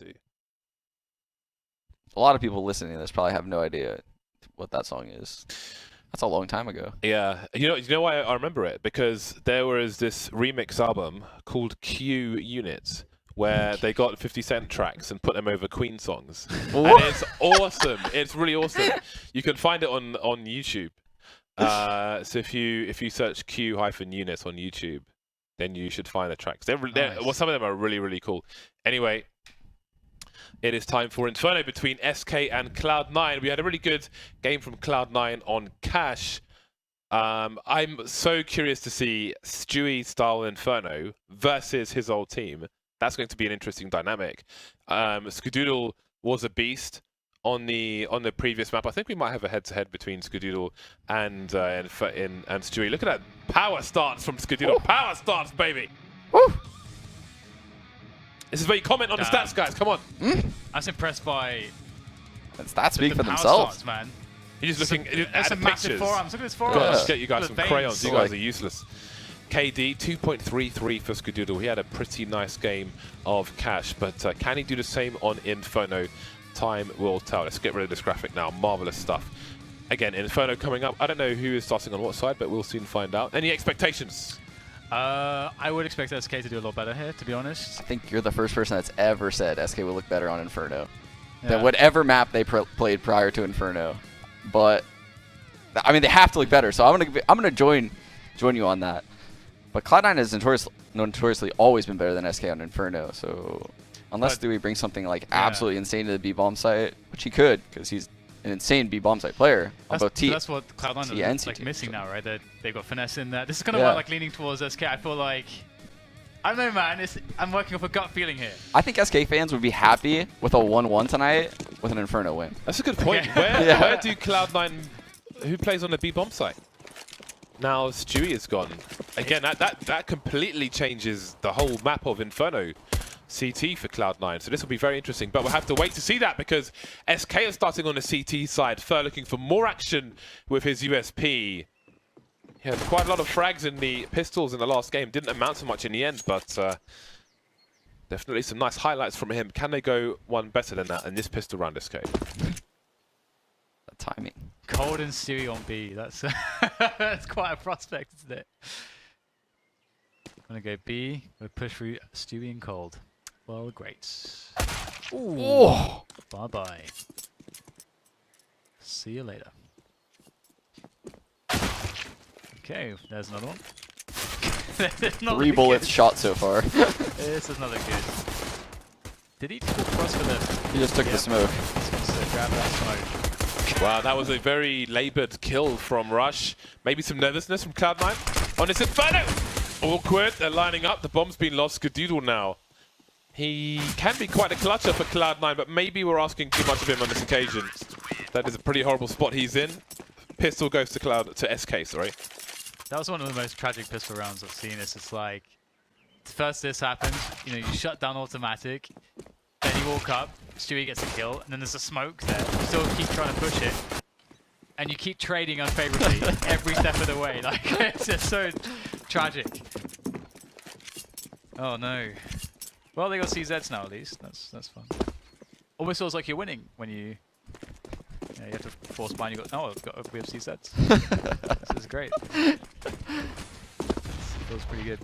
to. A lot of people listening to this probably have no idea what that song is. That's a long time ago. Yeah, you know why I remember it? Because there was this remix album called Q Units, where they got 50 Cent tracks and put them over Queen songs. And it's awesome. It's really awesome. You can find it on YouTube. So if you search Q-Units on YouTube, then you should find the tracks. Nice. Well, some of them are really, really cool. Anyway, it is time for Inferno between SK and Cloud9. We had a really good game from Cloud9 on Cash. I'm so curious to see Stewie style Inferno versus his old team. That's going to be an interesting dynamic. Skadoodle was a beast on the previous map. I think we might have a head-to-head between Skadoodle and Stewie. Look at that power starts from Skadoodle. Ooh. Power starts, baby. Woo! This is where you comment on the stats, guys. Come on. I was impressed by And stats speak the for power themselves. starts, man. You're just looking There's at the some massive pictures. forearms. Look at his Gosh, forearms. get you guys Look some at the crayons. veins. You guys are useless. KD 2.33 for Skadoodle. He had a pretty nice game of Cash, but can he do the same on Inferno? Time will tell. Let's get rid of this graphic now. Marvelous stuff. Again, Inferno coming up. I don't know who is starting on what side, but we'll soon find out. Any expectations? I would expect SK to do a lot better here, to be honest. I think you're the first person that's ever said SK will look better on Inferno than Yeah. whatever map they played prior to Inferno. But I mean, they have to look better. So I'm gonna join you on that. But Cloud9 has notoriously always been better than SK on Inferno. So unless Dewey brings something like absolutely insane to the B-bomb site, which he could, because he's an insane B-bomb site player on both T. That's what Cloud9 T and is like CT, missing so. now, right? They've got finesse in there. This is kind of why I'm like leaning towards SK. I feel like, I don't know, man. I'm working off a gut feeling here. I think SK fans would be happy with a 1-1 tonight with an Inferno win. That's a good point. Okay. Where do Cloud9, who plays on the B-bomb site? Now Stewie is gone. Again, that completely changes the whole map of Inferno CT for Cloud9. So this will be very interesting. But we'll have to wait to see that because SK is starting on the CT side. Fur looking for more action with his USP. He had quite a lot of frags in the pistols in the last game. Didn't amount to much in the end, but definitely some nice highlights from him. Can they go one better than that in this pistol round, SK? The timing. Cold and Stewie on B. That's that's quite a prospect, isn't it? I'm gonna go B. We'll push through Stewie and Cold. Well, great. Ooh. Oh. Bye bye. See you later. Okay, there's another one. There's not 3 bullets shot so far. This is not good. Did he go cross for the? He just took the smoke. He's going to grab that smoke. Wow, that was a very laboured kill from Rush. Maybe some nervousness from Cloud9 on this Inferno. Awkward, they're lining up. The bomb's been lost. Skadoodle now. He can be quite a clutcher for Cloud9, but maybe we're asking too much of him on this occasion. That is a pretty horrible spot he's in. Pistol goes to SK, sorry. That was one of the most tragic pistol rounds I've seen. It's like, first this happens, you know, you shut down automatic, then you walk up, Stewie gets a kill, and then there's a smoke there. You still keep trying to push it, and you keep trading unfavorably every step of the way. Like, it's just so tragic. Oh no. Well, they got CZs now at least. That's fun. Almost feels like you're winning when you. Yeah, you have to force bind. You got we have CZs. This is great. Feels pretty good.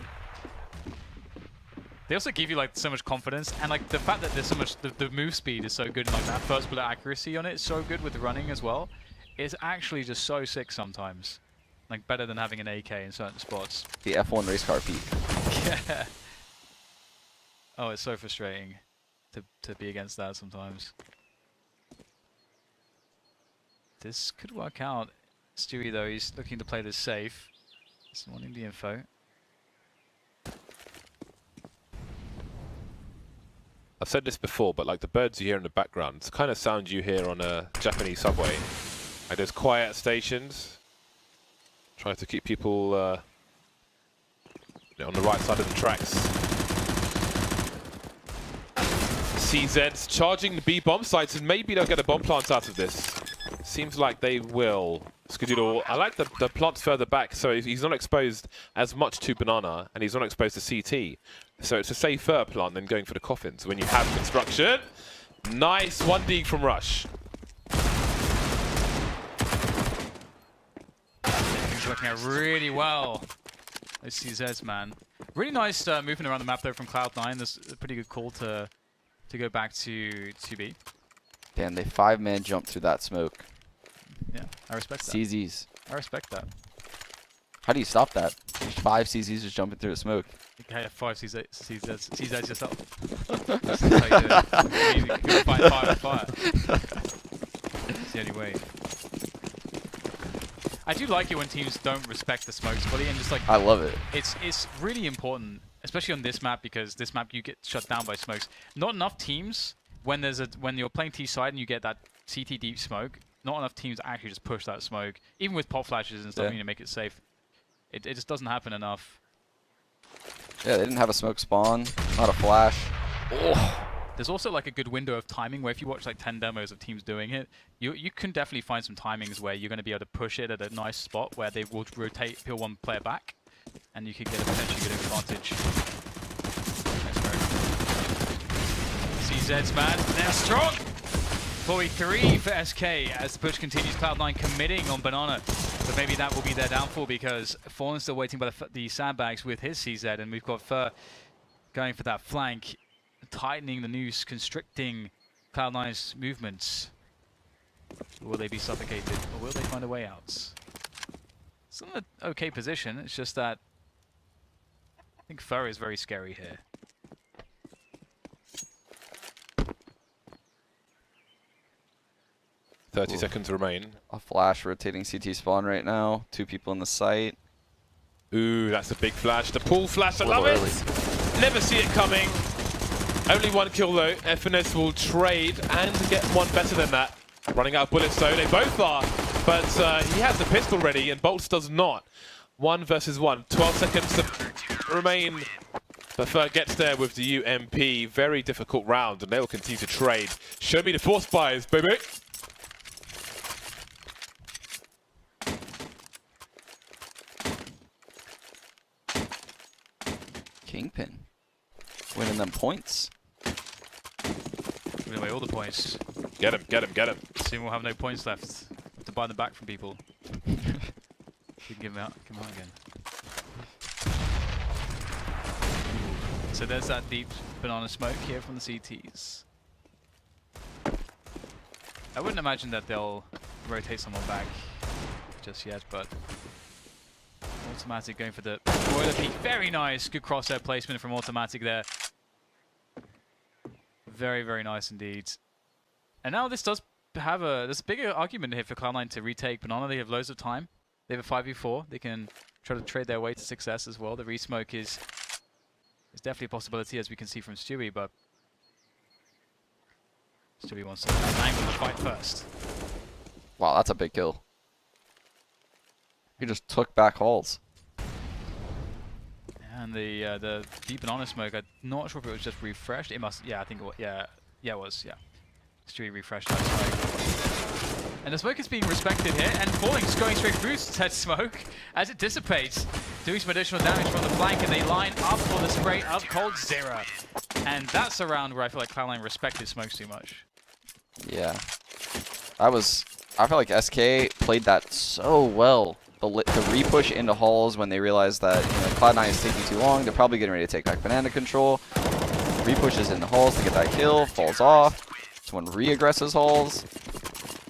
They also give you like so much confidence, and like the fact that there's so much the move speed is so good, and like that first bullet accuracy on it is so good with the running as well. It's actually just so sick sometimes, like better than having an AK in certain spots. The F1 race car peak. Yeah. Oh, it's so frustrating to be against that sometimes. This could work out. Stewie though, he's looking to play this safe. He's wanting the info. I've said this before, but like the birds you hear in the background, it's the kind of sound you hear on a Japanese subway. Like there's quiet stations. Try to keep people on the right side of the tracks. CZ's charging the B bomb sites, and maybe they'll get a bomb plant out of this. Seems like they will. Skadoodle, I like the plots further back, so he's not exposed as much to Banana, and he's not exposed to CT. So it's a safer plant than going for the coffins. When you have construction, nice 1D from Rush. He's working out really well. Those CZs, man. Really nice movement around the map, though, from Cloud9. There's a pretty good call to go back to 2B. Damn, they 5-man jumped through that smoke. Yeah, I respect that. CZs. I respect that. How do you stop that? 5 CZs just jumping through the smoke. You have 5 CZs yourself. That's how you do it. You can fight fire with fire. It's the only way. I do like it when teams don't respect the smokes fully and just like... I love it. It's really important, especially on this map, because this map you get shut down by smokes. Not enough teams, when you're playing T side and you get that CT deep smoke, not enough teams actually just push that smoke, even with pop flashes and stuff, to make it safe. It just doesn't happen enough. Yeah, they didn't have a smoke spawn, not a flash. Oh. There's also like a good window of timing where if you watch like 10 demos of teams doing it, you can definitely find some timings where you're going to be able to push it at a nice spot where they will rotate, peel one player back, and you could get a potentially good advantage. CZ's man, they're strong! 43 for SK as the push continues. Cloud9 committing on Banana, but maybe that will be their downfall because Fallen's still waiting by the sandbags with his CZ, and we've got Fur going for that flank, tightening the noose, constricting Cloud9's movements. Will they be suffocated, or will they find a way out? It's in an okay position, it's just that I think Fur is very scary here. Ooh. 30 seconds remain. A flash rotating CT spawn right now. 2 people in the site. Ooh, that's a big flash. The pull flash, I love it. Never see it coming. Only 1 kill though. FNS will trade and get one better than that. Running out of bullets though. They both are. But he has the pistol ready and Bolts does not. 1 versus 1. 12 seconds to remain. But Fur gets there with the UMP. Very difficult round and they will continue to trade. Show me the force fires, baby. Kingpin. Winning them points. Giving away all the points. Get him, get him, get him. Soon we'll have no points left. Have to buy them back from people. You can give them out again. So there's that deep banana smoke here from the CTs. I wouldn't imagine that they'll rotate someone back just yet, but Automatic going for the boiler peak. Very nice. Good crosshair placement from Automatic there. Very, very nice indeed. And now this does have there's a bigger argument here for Cloud9 to retake Banana. They have loads of time. They have a 5v4. They can try to trade their way to success as well. The resmoke is definitely a possibility, as we can see from Stewie, but Stewie wants to angle the fight first. Wow, that's a big kill. He just took back halls. And the deep banana smoke, I'm not sure if it was just refreshed. It must, yeah, I think it was, yeah, it was, yeah. Stewie refreshed that smoke. And the smoke is being respected here, and Falling just going straight through said smoke as it dissipates, doing some additional damage from the flank, and they line up for the spray of Cold Zero. And that's a round where I feel like Cloud9 respected smokes too much. Yeah. I feel like SK played that so well. The repush into halls when they realized that Cloud9 is taking too long. They're probably getting ready to take back banana control. Repushes into halls to get that kill, falls off. Someone re-aggresses halls.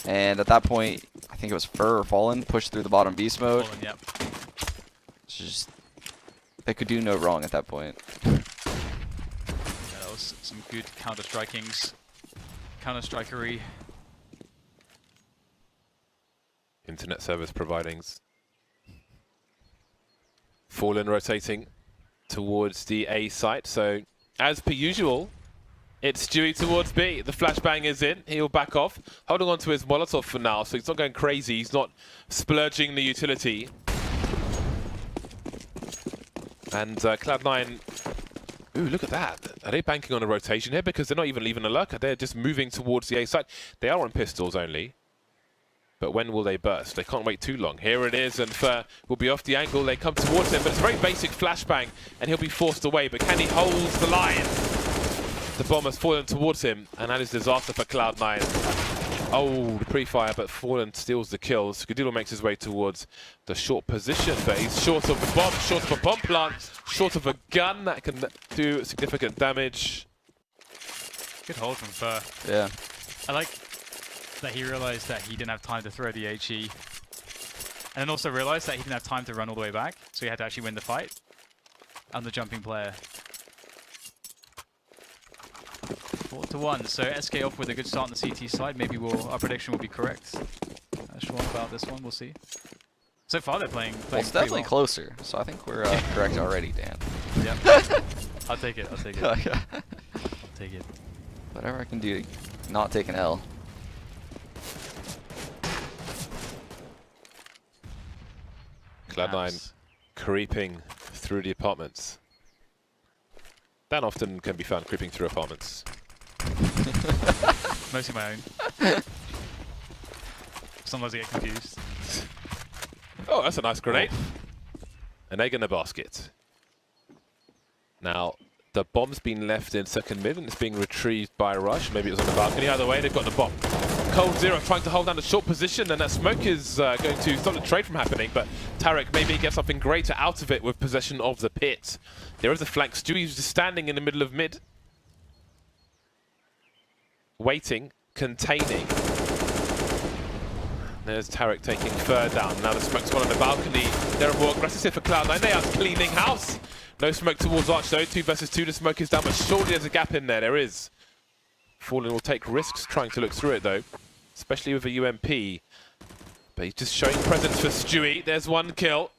And at that point, I think it was Fur or Fallen pushed through the bottom beast mode. Fallen, yep. It's just, they could do no wrong at that point. Yeah, that was some good counter-strikings. Counter-strikery. Internet service providings. Fallen rotating towards the A site. So, as per usual, it's Stewie towards B. The flashbang is in. He'll back off. Holding on to his Molotov for now, so he's not going crazy. He's not splurging the utility. And Cloud9... Ooh, look at that. Are they banking on a rotation here? Because they're not even leaving a lurker. They're just moving towards the A site. They are on pistols only. But when will they burst? They can't wait too long. Here it is, and Fer will be off the angle. They come towards him, but it's a very basic flashbang, and he'll be forced away. But can he hold the line? The bomb has fallen towards him, and that is disaster for Cloud9. Oh, the pre-fire, but Fallen steals the kills. Skadilo makes his way towards the short position, but he's short of the bomb, short of a bomb plant, short of a gun that can do significant damage. Good hold from Fer. Yeah. I like that he realized that he didn't have time to throw the HE. And then also realized that he didn't have time to run all the way back, so he had to actually win the fight. And the jumping player. 4-1, so SK off with a good start on the CT side. Maybe our prediction will be correct. Not sure about this one, we'll see. So far they're playing Well, it's definitely well. closer, so I think we're correct already, Dan. Yep. I'll take it, I'll take it. Oh, I'll take it. Whatever I can do to not take an L. Cloud9 Nice. creeping through the apartments. That often can be found creeping through apartments. Mostly my own. Sometimes I get confused. Oh, that's a nice grenade. An egg in a basket. Now, the bomb's been left in second mid and it's being retrieved by Rush. Maybe it was on the balcony. Either way, they've got the bomb. Cold Zero trying to hold down the short position, and that smoke is going to stop the trade from happening, but Tarek maybe gets something greater out of it with possession of the pit. There is a flank. Stewie's just standing in the middle of mid. Waiting, containing. There's Tarek taking Fer down. Now the smoke's gone on the balcony. They're more aggressive here for Cloud9. They are cleaning house. No smoke towards Arch though. 2 versus 2. The smoke is down, but surely there's a gap in there. There is. Fallen will take risks trying to look through it though, especially with a UMP. But he's just showing presence for Stewie. There's 1 kill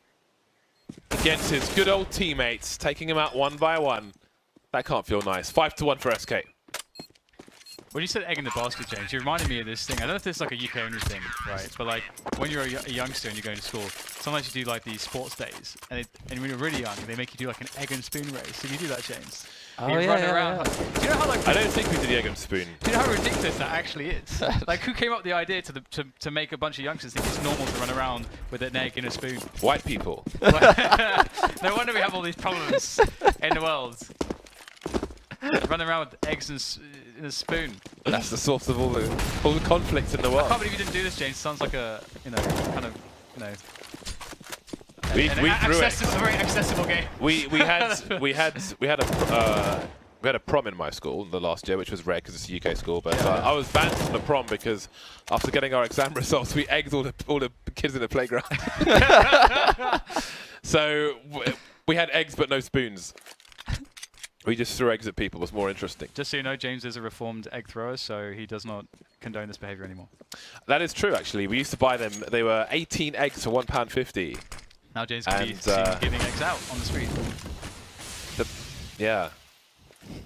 against his good old teammates, taking him out 1 by 1. That can't feel nice. 5-1 for SK. When you said egg in the basket, James, you reminded me of this thing. I don't know if this is like a UK only thing, right? But like when you're a youngster and you're going to school, sometimes you do like these sports days, and when you're really young, they make you do like an egg and spoon race. Did you do that, James? Oh, you yeah, run yeah, around. yeah. Like, do you know how like I don't think we did the egg and spoon. do you know how ridiculous that actually is? Like who came up with the idea to make a bunch of youngsters think it's normal to run around with an egg in a spoon? White people. No wonder we have all these problems in the world. Running around with eggs in a spoon. That's the source of all the conflict in the I world. can't believe you didn't do this, James. Sounds like a, kind of, We threw it. a very accessible game. We had a prom in my school the last year, which was rare because it's a UK school. But I was banned from the prom because after getting our exam results, we egged all the kids in the playground. So we had eggs but no spoons. We just threw eggs at people. It was more interesting. Just so you know, James is a reformed egg thrower, so he does not condone this behavior anymore. That is true, actually. We used to buy them. They were 18 eggs for £1.50. Now James can be seen giving eggs out on the street. Yeah.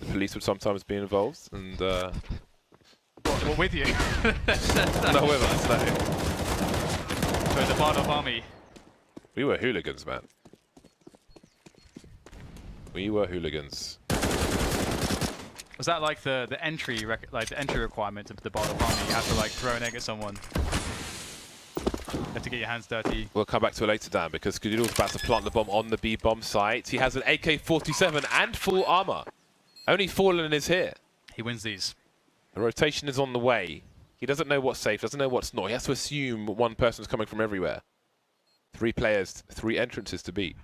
The police would sometimes be involved, and Well, with you. no, with us, no. So the Bardov army. We were hooligans, man. We were hooligans. Was that like the entry requirement of the Bardov army? You have to like throw an egg at someone. You have to get your hands dirty. We'll come back to it later, Dan, because Skudidal's about to plant the bomb on the B bomb site. He has an AK-47 and full armor. Only Fallen is here. He wins these. The rotation is on the way. He doesn't know what's safe, doesn't know what's not. He has to assume one person's coming from everywhere. 3 players, 3 entrances to beat.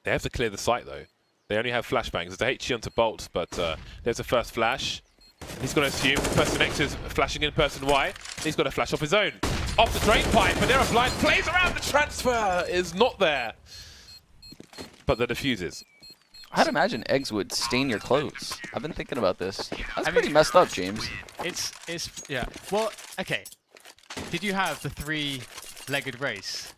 They have to clear the site, though. They only have flashbangs. There's a HE onto Bolt, but there's a first flash. He's going to assume person X is flashing in person Y. He's got a flash off his own. Off the drain pipe, but there are blind plays around. The transfer is not there. But the defuse is. I'd imagine eggs would stain your clothes. I've been thinking about this. That's pretty messed up, James. Yeah. Well, okay. Did you have the 3-legged race?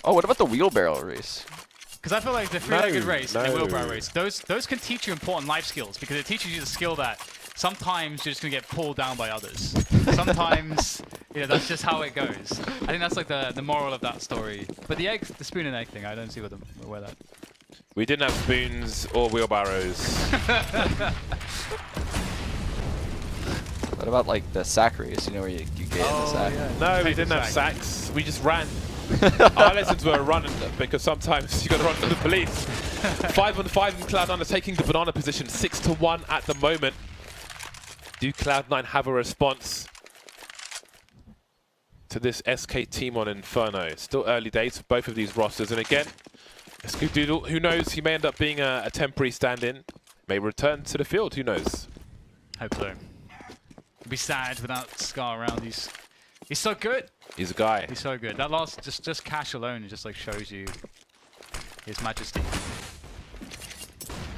Oh, what about the wheelbarrow race? Because I feel like the 3-legged race and the no. wheelbarrow race, those can teach you important life skills, because it teaches you the skill that sometimes you're just going to get pulled down by others. Sometimes, that's just how it goes. I think that's like the moral of that story. But the spoon and egg thing, I don't see where that. We didn't have spoons or wheelbarrows. What about like the sack race? You know where you get in the sack? Yeah. No, we Take the didn't have sack. sacks. We just ran. Our lessons were running because sometimes you got to run from the police. 5-on-5 and Cloud9 are taking the banana position 6-1 at the moment. Do Cloud9 have a response to this SK team on Inferno? It's still early days for both of these rosters, and again, Skadoodle, who knows, he may end up being a temporary stand-in, may return to the field, who knows? Hope so. It'd be sad without Scar around. He's so good. He's a guy. He's so good. That last just cash alone just like shows you his majesty.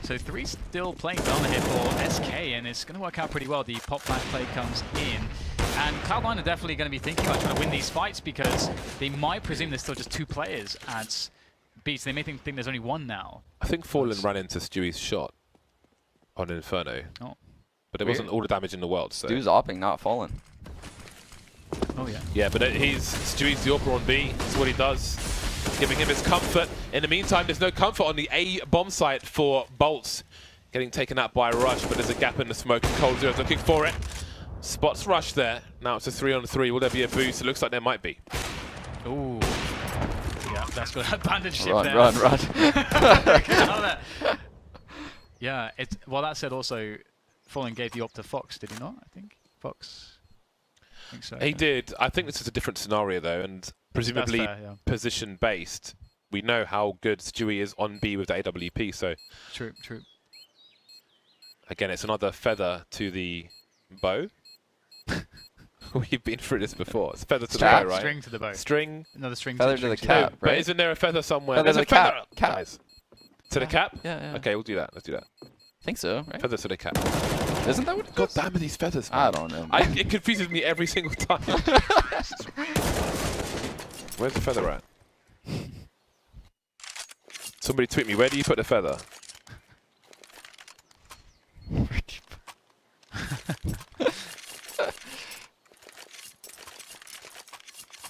So 3 still playing down here for SK, and it's going to work out pretty well. The pop flash play comes in, and Cloud9 are definitely going to be thinking about trying to win these fights because they might presume there's still just 2 players at B, so they may think there's only 1 now. I think Fallen ran into Stewie's shot on Inferno, but it wasn't all the damage in the world. So Stu's opping, not falling. Oh yeah. yeah, but Stewie's the AWPer on B. That's what he does, giving him his comfort. In the meantime, there's no comfort on the A bomb site for Bolts. Getting taken out by Rush, but there's a gap in the smoke. Cold Zero's looking for it. Spots Rush there. Now it's a 3-on-3. Will there be a boost? It looks like there might be. Ooh. Yeah, that's got a bandage ship Run, there. run. Yeah, well, that said also, Fallen gave the op to Fox, did he not? I think Fox. I think so. He did. I think this is a different scenario though, and presumably fair, yeah. position based. We know how good Stewie is on B with the AWP, so True. again, it's another feather to the bow. We've been through this before. It's feather to the bow, right? String to the bow. String. Another string Feather to the to the string cap. But right? isn't there a feather somewhere? Feather There's to a the feather, cap. guys. To the cap? Yeah. Okay, we'll do that. Let's do that. I think so, right? Feather to the cap. Isn't that what it God is? damn it, these feathers, man. I don't know. man. It confuses me every single time. Where's the feather at? Somebody tweet me, where do you put the feather?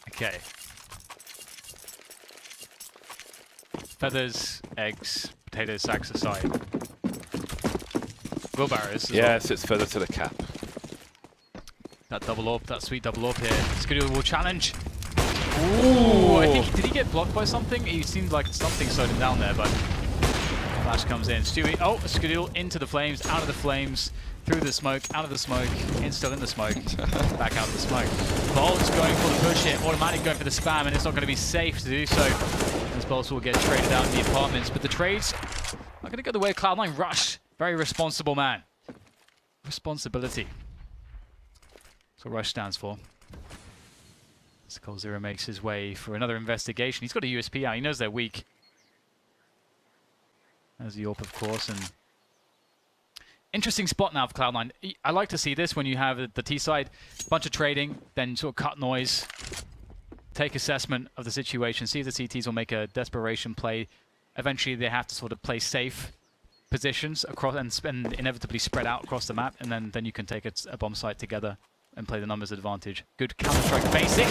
Okay. Feathers, eggs, potatoes, sacks aside. Wheelbarrows as well. Yes, it's feather to the cap. That double up, that sweet double up here. Skadoodle will challenge. Ooh, I think, did he get blocked by something? He seemed like something slowed him down there, but flash comes in. Stewie, Skadoodle into the flames, out of the flames, through the smoke, out of the smoke, still in the smoke, back out of the smoke. Bolt's going for the push here, automatic going for the spam, and it's not going to be safe to do so, as Bolts will get traded out in the apartments. But the trades are going to go the way of Cloud9. Rush, very responsible man. Responsibility. That's what Rush stands for. As Cold Zero makes his way for another investigation. He's got a USP out. He knows they're weak. As the AWP, of course. And interesting spot now for Cloud9. I like to see this when you have the T side, bunch of trading, then sort of cut noise, take assessment of the situation, see if the CTs will make a desperation play. Eventually, they have to sort of play safe positions across and inevitably spread out across the map, and then you can take a bomb site together and play the numbers advantage. Good Counter-Strike basic.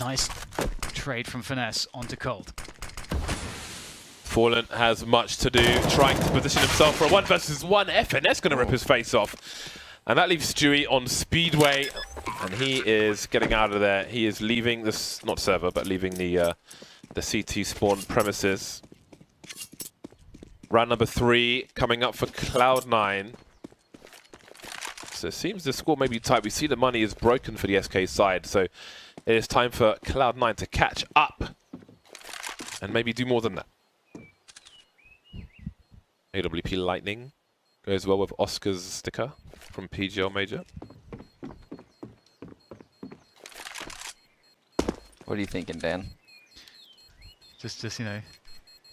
Nice trade from Finesse onto Cold. Fallen has much to do, trying to position himself for a 1v1. FNS going to rip his face off. And that leaves Stewie on Speedway. And he is getting out of there. He is leaving this, not server, but leaving the CT spawn premises. Round number 3 coming up for Cloud9. So it seems the score may be tight. We see the money is broken for the SK side. So it is time for Cloud9 to catch up. And maybe do more than that. AWP Lightning goes well with Oscar's sticker from PGL Major. What are you thinking, Dan? Just you know,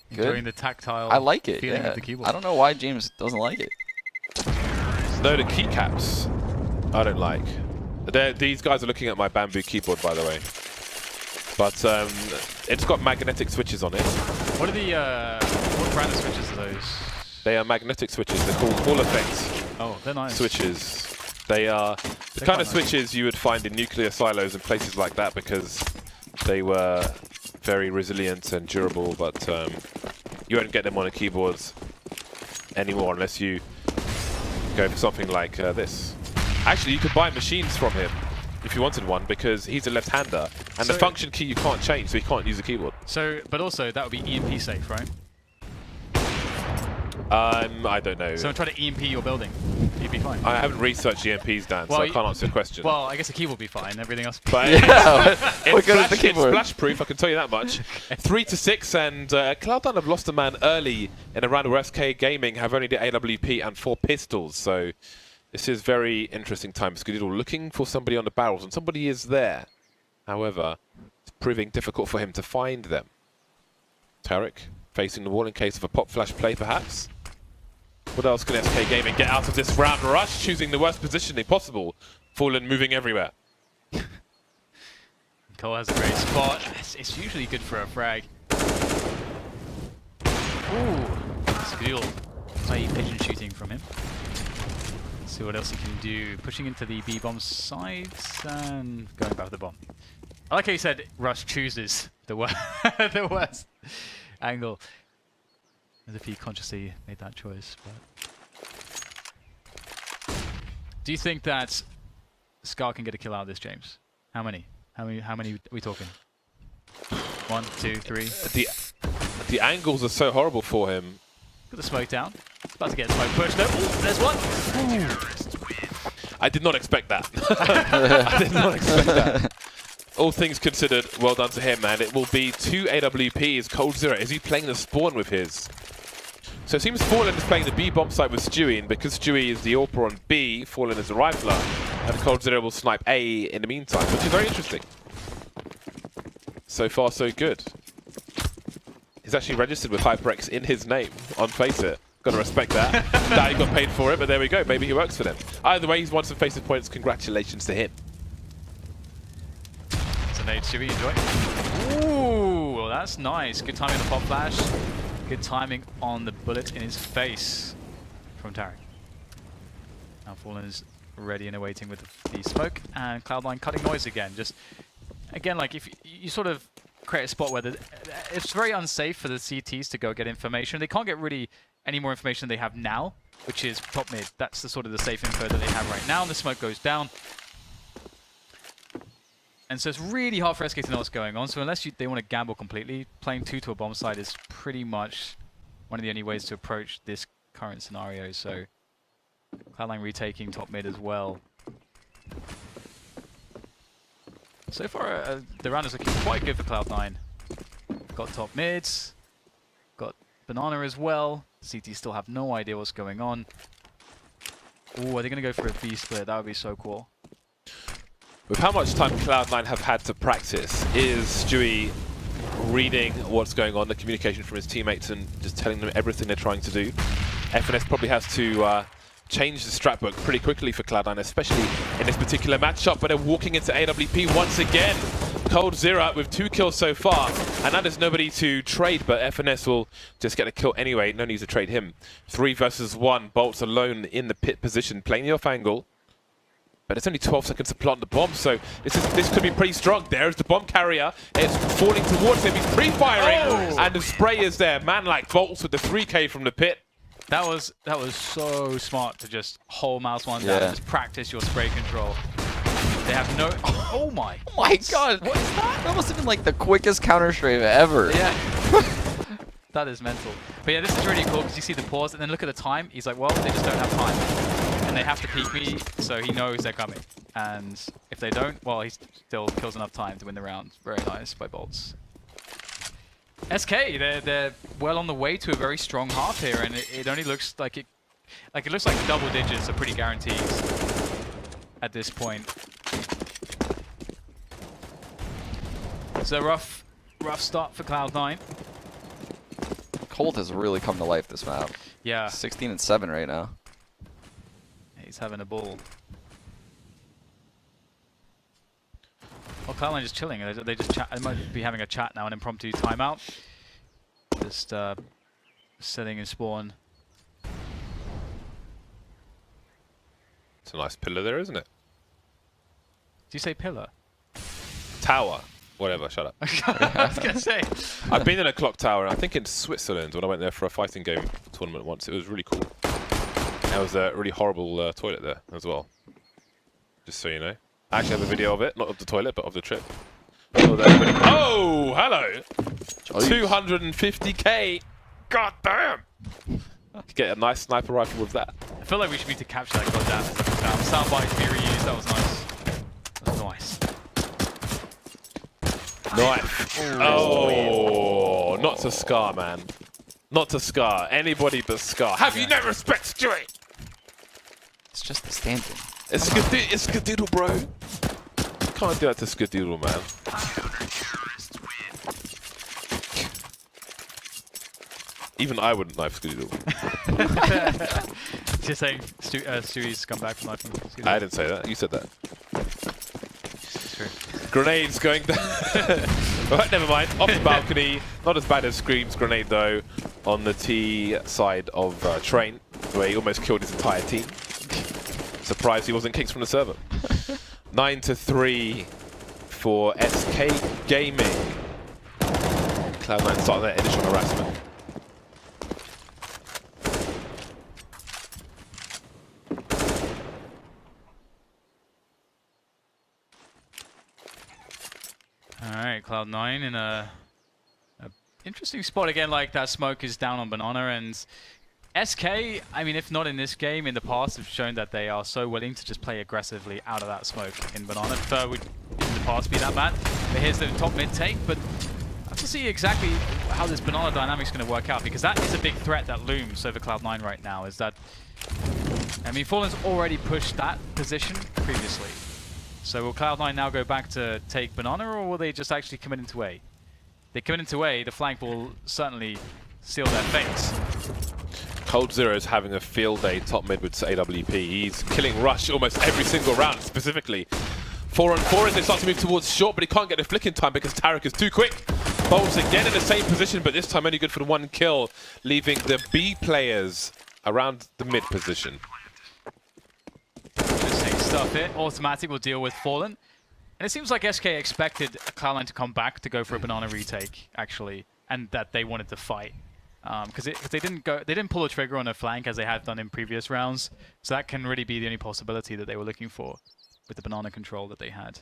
Good? enjoying the tactile I like it, feeling yeah. of the keyboard. I don't know why James doesn't like it. No, the keycaps I don't like. These guys are looking at my bamboo keyboard, by the way. But it's got magnetic switches on it. What are the what brand of switches are those? They are magnetic switches. They're called Hall Effect Oh, they're nice. switches. They are the They're kind of quite nice. switches you would find in nuclear silos and places like that because they were very resilient and durable, but you won't get them on a keyboard anymore unless you go for something like this. Actually, you could buy machines from him if you wanted one, because he's a left-hander, and the function key you can't change, so you can't use the keyboard. So, but also that would be EMP safe, right? I don't know. So I'm trying to EMP your building. You'd be fine. I haven't researched EMPs, Dan, so I can't answer the question. Well, I guess the keyboard would be fine. Everything else. But it's splash-proof, I can tell you that much. 3-6, and Cloud9 have lost a man early in a round where SK Gaming have only the AWP and 4 pistols. So this is very interesting time. Skidoo looking for somebody on the barrels, and somebody is there. However, it's proving difficult for him to find them. Tarek facing the wall in case of a pop flash play, perhaps. What else can SK Gaming get out of this round? Rush choosing the worst positioning possible. Fallen moving everywhere. Cole has a great spot. It's usually good for a frag. Ooh, Skidoo. Play pigeon shooting from him. Let's see what else he can do. Pushing into the B-bomb sides and going back to the bomb. I like how you said Rush chooses the the worst angle. As if he consciously made that choice. But do you think that Scar can get a kill out of this, James? How many? How many are we talking? 1, 2, 3. The angles are so horrible for him. Got the smoke down. About to get smoke pushed. No, ooh, there's one. Ooh. I did not expect that. I did not expect that. All things considered, well done to him, and it will be 2 AWPs. coldzera, is he playing the spawn with his? So it seems Fallen is playing the B bomb site with Stewie, and because Stewie is the AWPer on B, Fallen is the rifler, and coldzera will snipe A in the meantime, which is very interesting. So far, so good. He's actually registered with HyperX in his name on Faceit. Gotta respect that. That he got paid for it, but there we go. Maybe he works for them. Either way, he's won some Faceit points. Congratulations to him. So nade, Stewie, enjoy. Ooh, well, that's nice. Good timing on the pop flash. Good timing on the bullet in his face from Tarek. Now Fallen is ready and awaiting with the smoke, and Cloud9 cutting noise again. Just again, like if you sort of create a spot where it's very unsafe for the CTs to go get information. They can't get really any more information than they have now, which is top mid. That's the sort of the safe info that they have right now. And the smoke goes down. And so it's really hard for SK to know what's going on. So unless they want to gamble completely, playing 2 to a bomb site is pretty much one of the only ways to approach this current scenario. So Cloud9 retaking top mid as well. So far, the round is looking quite good for Cloud9. Got top mids, got Banana as well. CT still have no idea what's going on. Ooh, are they going to go for a B split? That would be so cool. With how much time Cloud9 have had to practice, is Stewie reading what's going on, the communication from his teammates, and just telling them everything they're trying to do? FNS probably has to change the strat book pretty quickly for Cloud9, especially in this particular matchup, but they're walking into AWP once again. coldzera with 2 kills so far, and now there's nobody to trade, but FNS will just get a kill anyway. No need to trade him. 3 versus 1, Bolts alone in the pit position, playing the off angle. But it's only 12 seconds to plant the bomb, so this could be pretty strong. There's the bomb carrier. It's falling towards him. He's pre-firing, and the spray is there. Man like Bolts with the 3K from the pit. That was so smart to just hold mouse one down and just practice your spray control. They have no... Oh my God. What is that? That must have been like the quickest counter strafe ever. Yeah. That is mental. But yeah, this is really cool because you see the pause and then look at the time. He's like, well, they just don't have time. And they have to peek me, so he knows they're coming. And if they don't, well, he still kills enough time to win the round. Very nice by Bolts. SK, they're well on the way to a very strong half here, and it only looks like it looks like double digits are pretty guaranteed at this point. So rough start for Cloud9. Colt has really come to life this map. Yeah. 16 and 7 right now. He's having a ball. Well, Cloud9 just chilling. They just chat. They might be having a chat now, an impromptu timeout. Just setting his spawn. It's a nice pillar there, isn't it? Did you say pillar? Tower. Whatever, shut up. I was going to say. I've been in a clock tower, I think in Switzerland, when I went there for a fighting game tournament once. It was really cool. There was a really horrible toilet there as well. just so you know. I actually have a video of it, not of the toilet, but of the trip. Oh, hello! 250k! God damn! Get a nice sniper rifle with that. I feel like we should be to capture that goddamn soundbite to be reused. That was nice. That was nice. Knife. Oh, not to Scar, man. Not to Scar. Anybody but Scar. Have you no respect, Stewie? It's just the standing. It's Skadoodle, bro. Can't do that to Skadoodle, man. Even I wouldn't knife Skadoodle. Just saying, Stewie's come back from knifing Skadoodle. I didn't say that. You said that. True. Grenades going down. Right, never mind. Off the balcony. Not as bad as Scream's grenade, though, on the T side of Train, where he almost killed his entire team. Surprised he wasn't kicked from the server. 9-3 for SK Gaming. Cloud9 started their initial harassment. Alright, Cloud9 in a interesting spot again. Like, that smoke is down on Banana, and SK, I mean, if not in this game, in the past have shown that they are so willing to just play aggressively out of that smoke in Banana. Fur would in the past be that bad, but here's the top mid take. But I have to see exactly how this Banana dynamic is going to work out, because that is a big threat that looms over Cloud9 right now. Is that, I mean, Fallen's already pushed that position previously. So will Cloud9 now go back to take Banana, or will they just actually commit into A? They commit into A, the flank will certainly seal their fates. Cold Zero is having a field day top mid with AWP. He's killing Rush almost every single round, specifically. 4-on-4 as they start to move towards short, but he can't get the flick in time because Tarek is too quick. Bolts again in the same position, but this time only good for the one kill, leaving the B players around the mid position. Interesting stuff here. Automatic will deal with Fallen. And it seems like SK expected Cloud9 to come back to go for a Banana retake, actually, and that they wanted to fight. Because they didn't pull a trigger on a flank as they had done in previous rounds. So that can really be the only possibility that they were looking for with the Banana control that they had.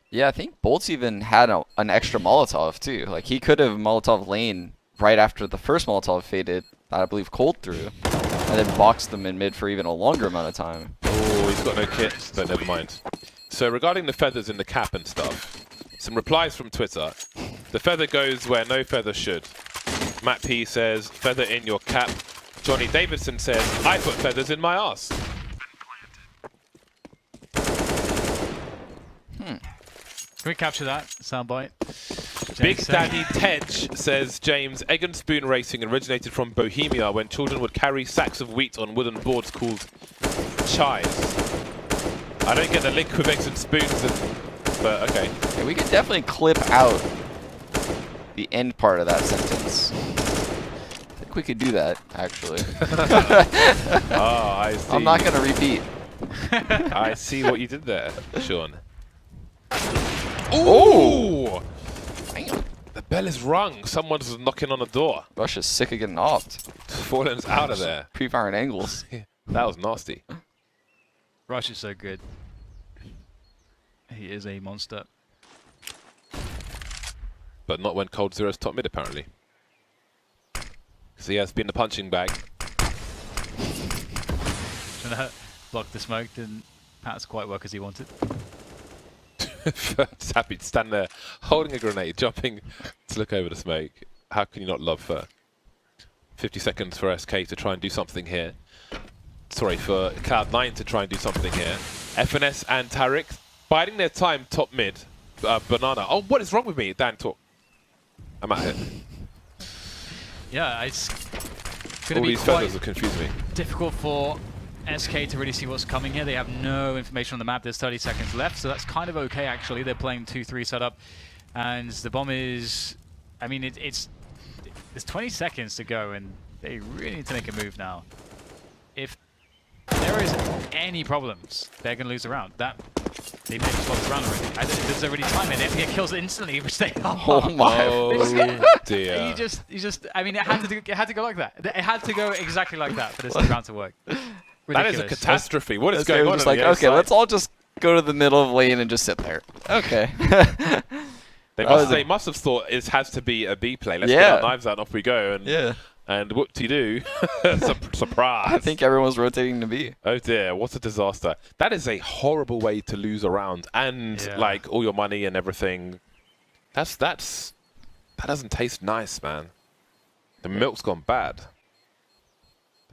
Yeah, I think Bolts even had an extra Molotov too. Like, he could have Molotov lane right after the first Molotov faded, that I believe Cold threw, and then boxed them in mid for even a longer amount of time. Oh, he's got no kit, but never mind. So regarding the feathers in the cap and stuff, some replies from Twitter. The feather goes where no feather should. Matt P says, feather in your cap. Johnny Davidson says, I put feathers in my ass. Can we capture that soundbite? Big Daddy Tej says, James, egg and spoon racing originated from Bohemia when children would carry sacks of wheat on wooden boards called chives. I don't get the link with eggs and spoons, but okay. Yeah, we could definitely clip out the end part of that sentence. I think we could do that, actually. Oh, I see. I'm not going to repeat. I see what you did there, Sean. Ooh! Damn. The bell is rung. Someone's knocking on the door. Rush is sick of getting offed. Fallen's out of there. Pre-firing angles. That was nasty. Rush is so good. He is a monster. But not when Cold Zero's top mid, apparently. Because he has been the punching bag. Trying to block the smoke, didn't perhaps quite work as he wanted. Just happy to stand there, holding a grenade, jumping to look over the smoke. How can you not love Fur? 50 seconds for SK to try and do something here. Sorry, for Cloud9 to try and do something here. FNS and Tarek biding their time top mid. Banana. Oh, what is wrong with me? Dan, talk. I'm out here. Yeah, it's All going to be these quite feathers have confused me. difficult for SK to really see what's coming here. They have no information on the map. There's 30 seconds left, so that's kind of okay, actually. They're playing 2-3 setup, and the bomb is... I mean, there's 20 seconds to go, and they really need to make a move now. If there is any problems, they're going to lose the round. They may just lost the round already. There's already time in it. They get kills instantly, which they are. Oh my. Oh dear. You just. I mean, it had to go like that. It had to go exactly like that for this round to work. That is a catastrophe. What is They going were on? just On like, the other okay, side? let's all just go to the middle of lane and just sit there. Okay. They must have thought it has to be a B play. Let's get our knives out and off we go. And and whoop-de-doo. Surprise. I think everyone's rotating to B. Oh dear, what a disaster. That is a horrible way to lose a round. And like all your money and everything. That doesn't taste nice, man. The milk's gone bad.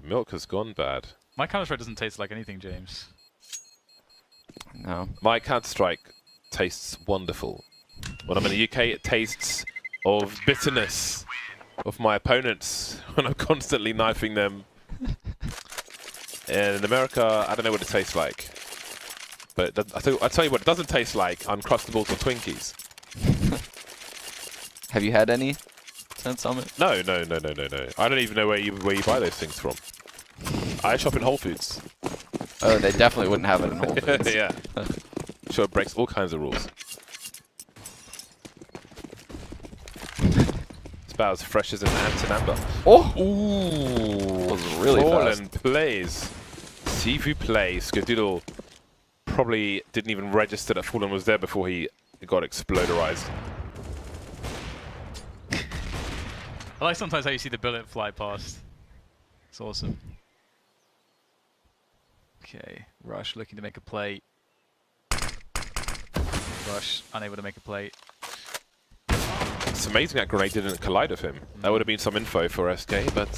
The milk has gone bad. My Counter-Strike doesn't taste like anything, James. No. My Counter-Strike tastes wonderful. When I'm in the UK, it tastes of bitterness of my opponents when I'm constantly knifing them. And in America, I don't know what it tastes like. But I'll tell you what it doesn't taste like, Uncrustables or Twinkies. Have you had any since Summit? No. I don't even know where you buy those things from. I shop in Whole Foods. Oh, they definitely wouldn't have it in Whole Foods. Yeah. Sure, it breaks all kinds of rules. It's about as fresh as an ant in amber. Oh! Ooh! That was really fast. Fallen plays. Sifu plays. Skadoodle probably didn't even register that Fallen was there before he got exploderized. I like sometimes how you see the bullet fly past. It's awesome. Okay, Rush looking to make a play. Rush unable to make a play. It's amazing that grenade didn't collide with him. That would have been some info for SK, but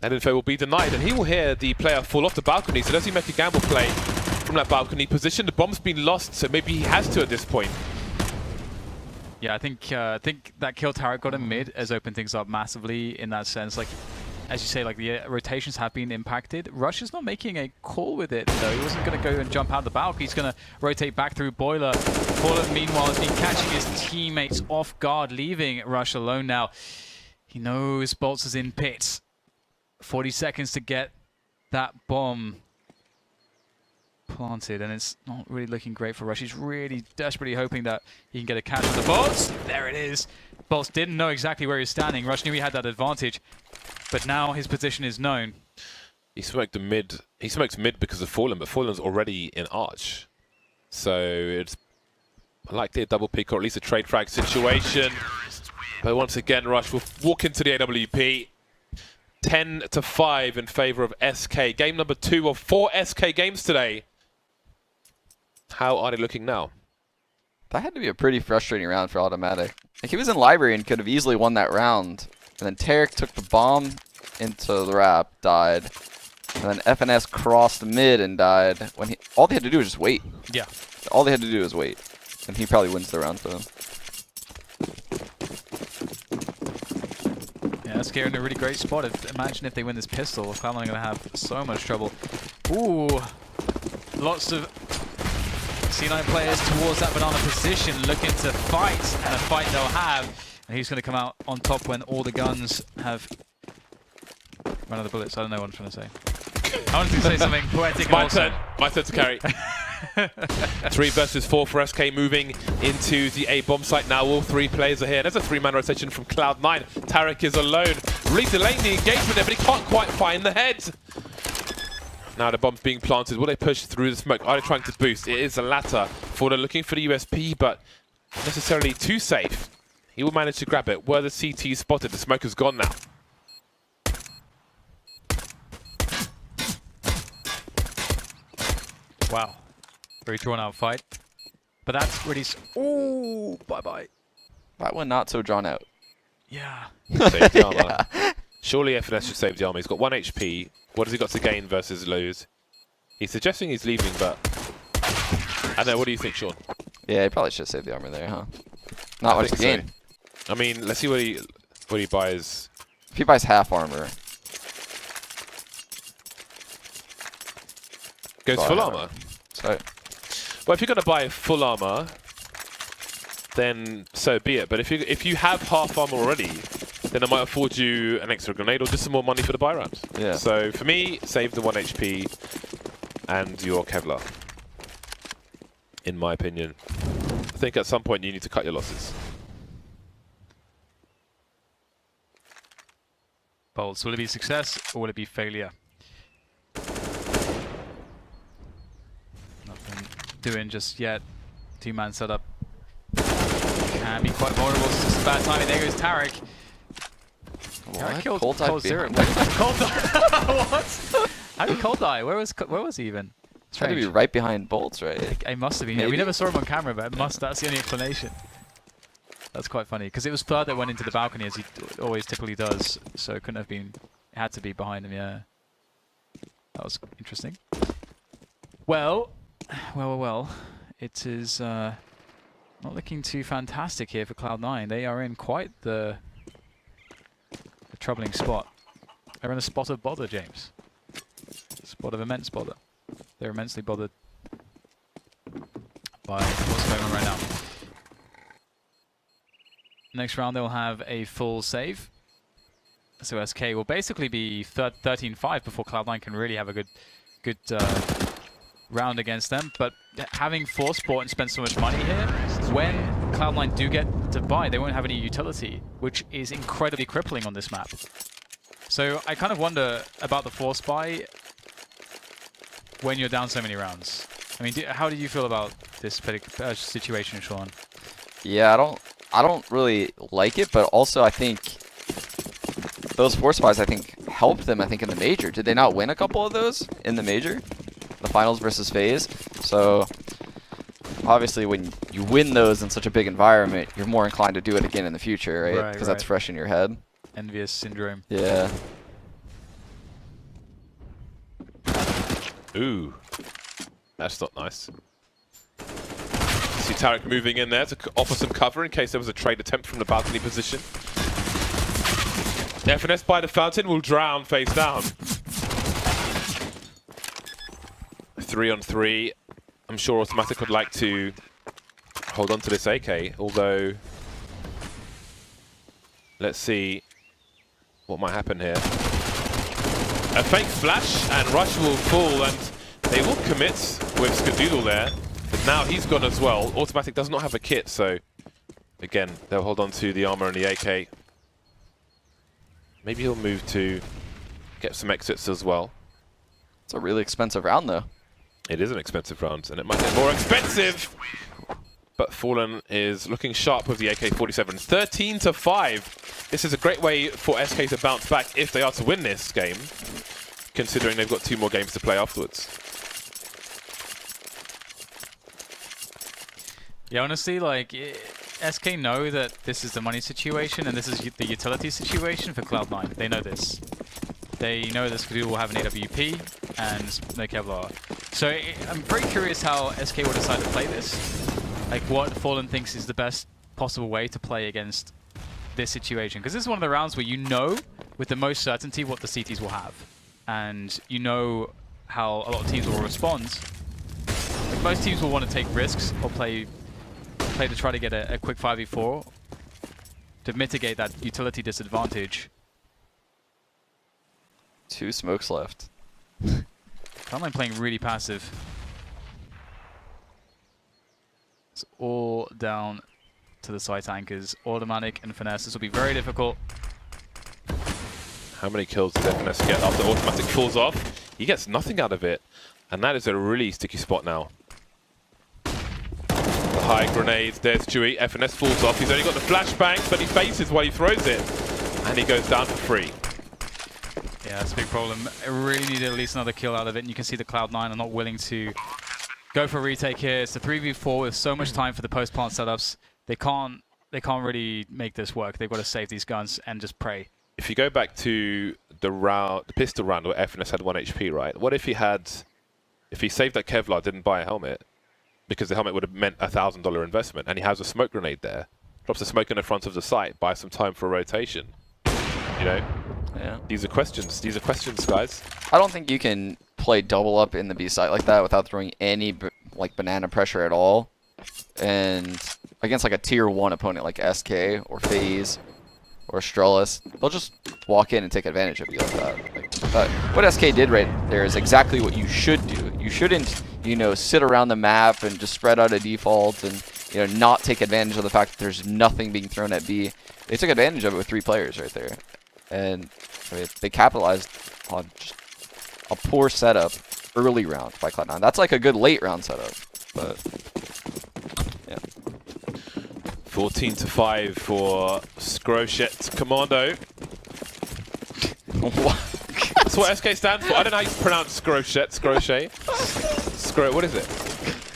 that info will be denied. And he will hear the player fall off the balcony. So does he make a gamble play from that balcony position? The bomb's been lost, so maybe he has to at this point. Yeah, I think that kill turret got him mid has opened things up massively in that sense. Like, as you say, like the rotations have been impacted. Rush is not making a call with it though. He wasn't going to go and jump out the balcony. He's going to rotate back through Boiler. Fallen, meanwhile, has been catching his teammates off guard, leaving Rush alone now. He knows Bolts is in pit. 40 seconds to get that bomb planted, and it's not really looking great for Rush. He's really desperately hoping that he can get a catch on the Bolts. There it is. Bolts didn't know exactly where he was standing. Rush knew he had that advantage, but now his position is known. He smoked the mid. He smokes mid because of Fallen, but Fallen's already in Arch, so it's likely a double pick or at least a trade frag situation. But once again, Rush will walk into the AWP. 10-5 in favor of SK. Game number 2 of 4 SK games today. How are they looking now? That had to be a pretty frustrating round for Automatic. Like, he was in library and could have easily won that round. And then Tarek took the bomb into the wrap, died. And then FNS crossed mid and died. When all they had to do was just wait. Yeah. All they had to do was wait. And he probably wins the round for them. Yeah, SK are in a really great spot. Imagine if they win this pistol. Cloud9 are going to have so much trouble. Ooh. Lots of C9 players towards that banana position, looking to fight, and a fight they'll have. And he's going to come out on top when all the guns have run out of bullets. I don't know what I'm trying to say. I wanted to say something poetic. My turn to carry. 3 versus 4 for SK, moving into the A bomb site now. All 3 players are here. There's a 3-man rotation from Cloud9. Tarek is alone, really delaying the engagement there, but he can't quite find the head. Now the bomb's being planted. Will they push through the smoke? Are they trying to boost? It is the latter. They're looking for the USP, but not necessarily too safe. He will manage to grab it. Were the CT spotted? The smoke is gone now. Wow. Very drawn out fight. But that's really... Ooh, bye-bye. That one not so drawn out. Yeah. Save the armor. Yeah. Surely FNS should save the armor. He's got 1 HP. What has he got to gain versus lose? He's suggesting he's leaving, but... I don't know. What do you think, Sean? Yeah, he probably should save the armor there, huh? Not much to gain. So. I mean, let's see what he buys. If he buys half armor. Goes full armor. So, well, if you're going to buy full armor, then so be it. But if you have half armor already, then it might afford you an extra grenade or just some more money for the buy round. Yeah. So for me, save the 1 HP and your Kevlar. In my opinion, I think at some point you need to cut your losses. Bolts, will it be success or will it be failure? Nothing. doing just yet. Two-man setup can be quite vulnerable. It's just bad timing. There goes Tarek. Tarek killed Cold Zero. Cold die. What? How did Cold die? Where was he even? Trying to be right behind Bolts, right? It must have been. Yeah, we never saw him on camera, but that's the only explanation. That's quite funny because it was Fleur that went into the balcony as he always typically does, so it couldn't have been. It had to be behind him. Yeah, that was interesting. Well. It is not looking too fantastic here for Cloud9. They are in quite the troubling spot. They're in a spot of bother, James. Spot of immense bother. They're immensely bothered by what's going on right now. Next round they'll have a full save. So SK will basically be 13-5 before Cloud9 can really have a good round against them. But having Force Sport and spend so much money here, when Cloud9 do get to buy, they won't have any utility, which is incredibly crippling on this map. So I kind of wonder about the Force buy when you're down so many rounds. I mean, how do you feel about this situation, Sean? Yeah, I don't really like it, but also I think those Force buys helped them. I think in the major, did they not win a couple of those in the major, the finals versus FaZe? So obviously, when you win those in such a big environment, you're more inclined to do it again in the future, right? Because that's fresh in your head. Envious syndrome. Yeah. Ooh, that's not nice. See Tarek moving in there to offer some cover in case there was a trade attempt from the balcony position. FNS by the fountain will drown face down. 3-on-3. I'm sure Automatic would like to hold on to this AK, although let's see what might happen here. A fake flash and Rush will fall and they will commit with Skadoodle there. But now he's gone as well. Automatic does not have a kit, so again, they'll hold on to the armor and the AK. Maybe he'll move to get some exits as well. It's a really expensive round though. It is an expensive round and it might get more expensive. But Fallen is looking sharp with the AK-47. 13-5. This is a great way for SK to bounce back if they are to win this game, considering they've got 2 more games to play afterwards. Yeah, honestly, like, SK know that this is the money situation and this is the utility situation for Cloud9. They know this. They know this Skadoodle will have an AWP and no Kevlar. So I'm very curious how SK will decide to play this. Like what Fallen thinks is the best possible way to play against this situation. Because this is one of the rounds where you know with the most certainty what the CTs will have. And you know how a lot of teams will respond. Like most teams will want to take risks or play to try to get a quick 5v4 to mitigate that utility disadvantage. 2 smokes left. Cloud9 playing really passive. It's all down to the site anchors. Automatic and Finesse. This will be very difficult. How many kills does FNS get after Automatic falls off? He gets nothing out of it. And that is a really sticky spot now. The high grenades. There's Chewy. FNS falls off. He's only got the flashbangs, but he faces while he throws it. And he goes down for free. Yeah, that's a big problem. I really need at least another kill out of it. And you can see the Cloud9 are not willing to go for a retake here. It's a 3v4 with so much time for the post-plant setups. They can't really make this work. They've got to save these guns and just pray. If you go back to the pistol round where FNS had 1 HP, right? What if he saved that Kevlar, didn't buy a helmet, because the helmet would have meant $1,000 investment, and he has a smoke grenade there, drops the smoke in the front of the site, buys some time for a rotation. You know? Yeah. These are questions. These are questions, guys. I don't think you can play double up in the B site like that without throwing any like banana pressure at all. And against like a tier 1 opponent like SK or FaZe or Astralis, they'll just walk in and take advantage of you like that. What SK did right there is exactly what you should do. You shouldn't, you know, sit around the map and just spread out a default and, you know, not take advantage of the fact that there's nothing being thrown at B. They took advantage of it with 3 players right there. And I mean, they capitalized on just a poor setup early round by Cloud9. That's like a good late round setup. But yeah. 14-5 for Scrochet Commando. What? That's what SK stands for. I don't know how you pronounce Scrochet. What is it?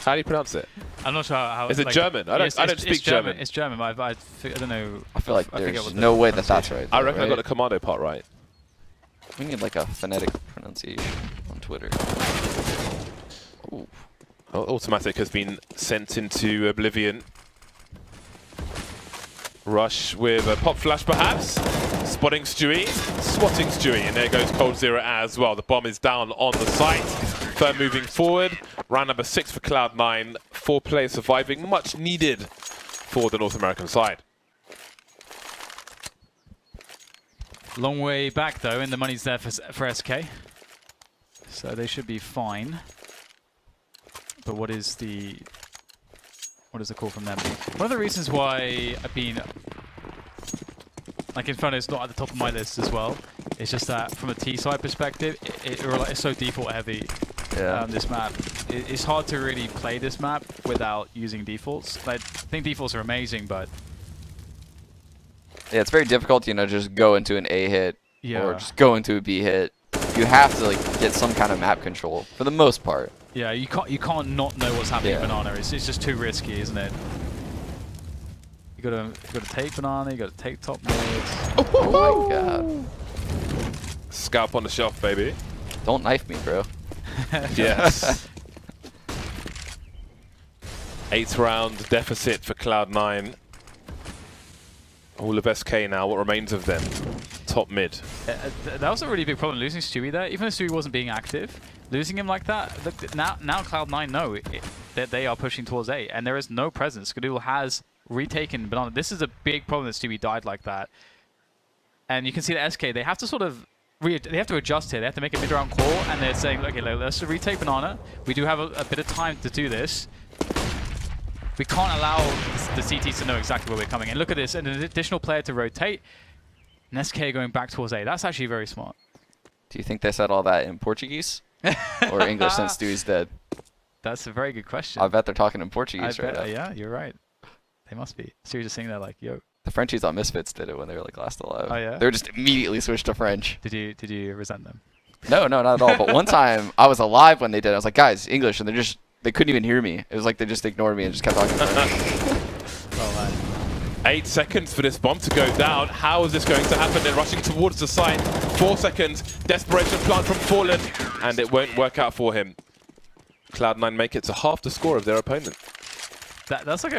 How do you pronounce it? I'm not sure how. Is it German? I don't speak German. It's German. I don't know. I feel like I forget there's what the no way that that's pronunciation- right. I though, reckon I right? got the commando part right. We need like a phonetic pronunciation on Twitter. Ooh. Oh, Automatic has been sent into oblivion. Rush with a pop flash perhaps. Spotting Stewie, swatting Stewie, and there goes Cold Zero as well. The bomb is down on the site. Firm moving forward. Round number 6 for Cloud9. 4 players surviving, much needed for the North American side. Long way back though, and the money's there for SK, so they should be fine. But what is the call from them? One of the reasons why I've been like Inferno is not at the top of my list as well. It's just that from a T side perspective, it's so default heavy. Yeah. This map, it's hard to really play this map without using defaults. I think defaults are amazing, but Yeah, it's very difficult, you know, just go into an A hit Yeah. or just go into a B hit. You have to like get some kind of map control for the most part. yeah, you can't not know what's happening Yeah. with Banana. It's just too risky, isn't it? You gotta take Banana. You gotta take top mid. Oh my god! Scalp on the shelf, baby. Don't knife me, bro. Yes. 8th round deficit for Cloud9. All of SK now. What remains of them? Top mid. That was a really big problem losing Stewie there. Even though Stewie wasn't being active, losing him like that. Look, now Cloud9 know that they are pushing towards A, and there is no presence. Skadoodle has retaken Banana. This is a big problem that Stewie died like that. And you can see that SK, they have to sort of they have to adjust here. They have to make a mid-round call, and they're saying, okay, let's retake Banana. We do have a bit of time to do this. We can't allow the CTs to know exactly where we're coming. And look at this, an additional player to rotate. And SK going back towards A. That's actually very smart. Do you think they said all that in Portuguese or English since Stewie's dead? That's a very good question. I bet they're talking in Portuguese right now. Yeah, you're right. They must be. Stewie's just sitting there like, yo. The Frenchies on Misfits did it when they were like last alive. Oh, yeah? They were just immediately switched to French. Did you resent them? No, not at all. But one time I was alive when they did it. I was like, guys, English, and they couldn't even hear me. It was like they just ignored me and just kept talking French. Oh, man. 8 seconds for this bomb to go down. How is this going to happen? They're rushing towards the site. 4 seconds. Desperation plant from Fallen. And it won't work out for him. Cloud9 make it to half the score of their opponent. That's like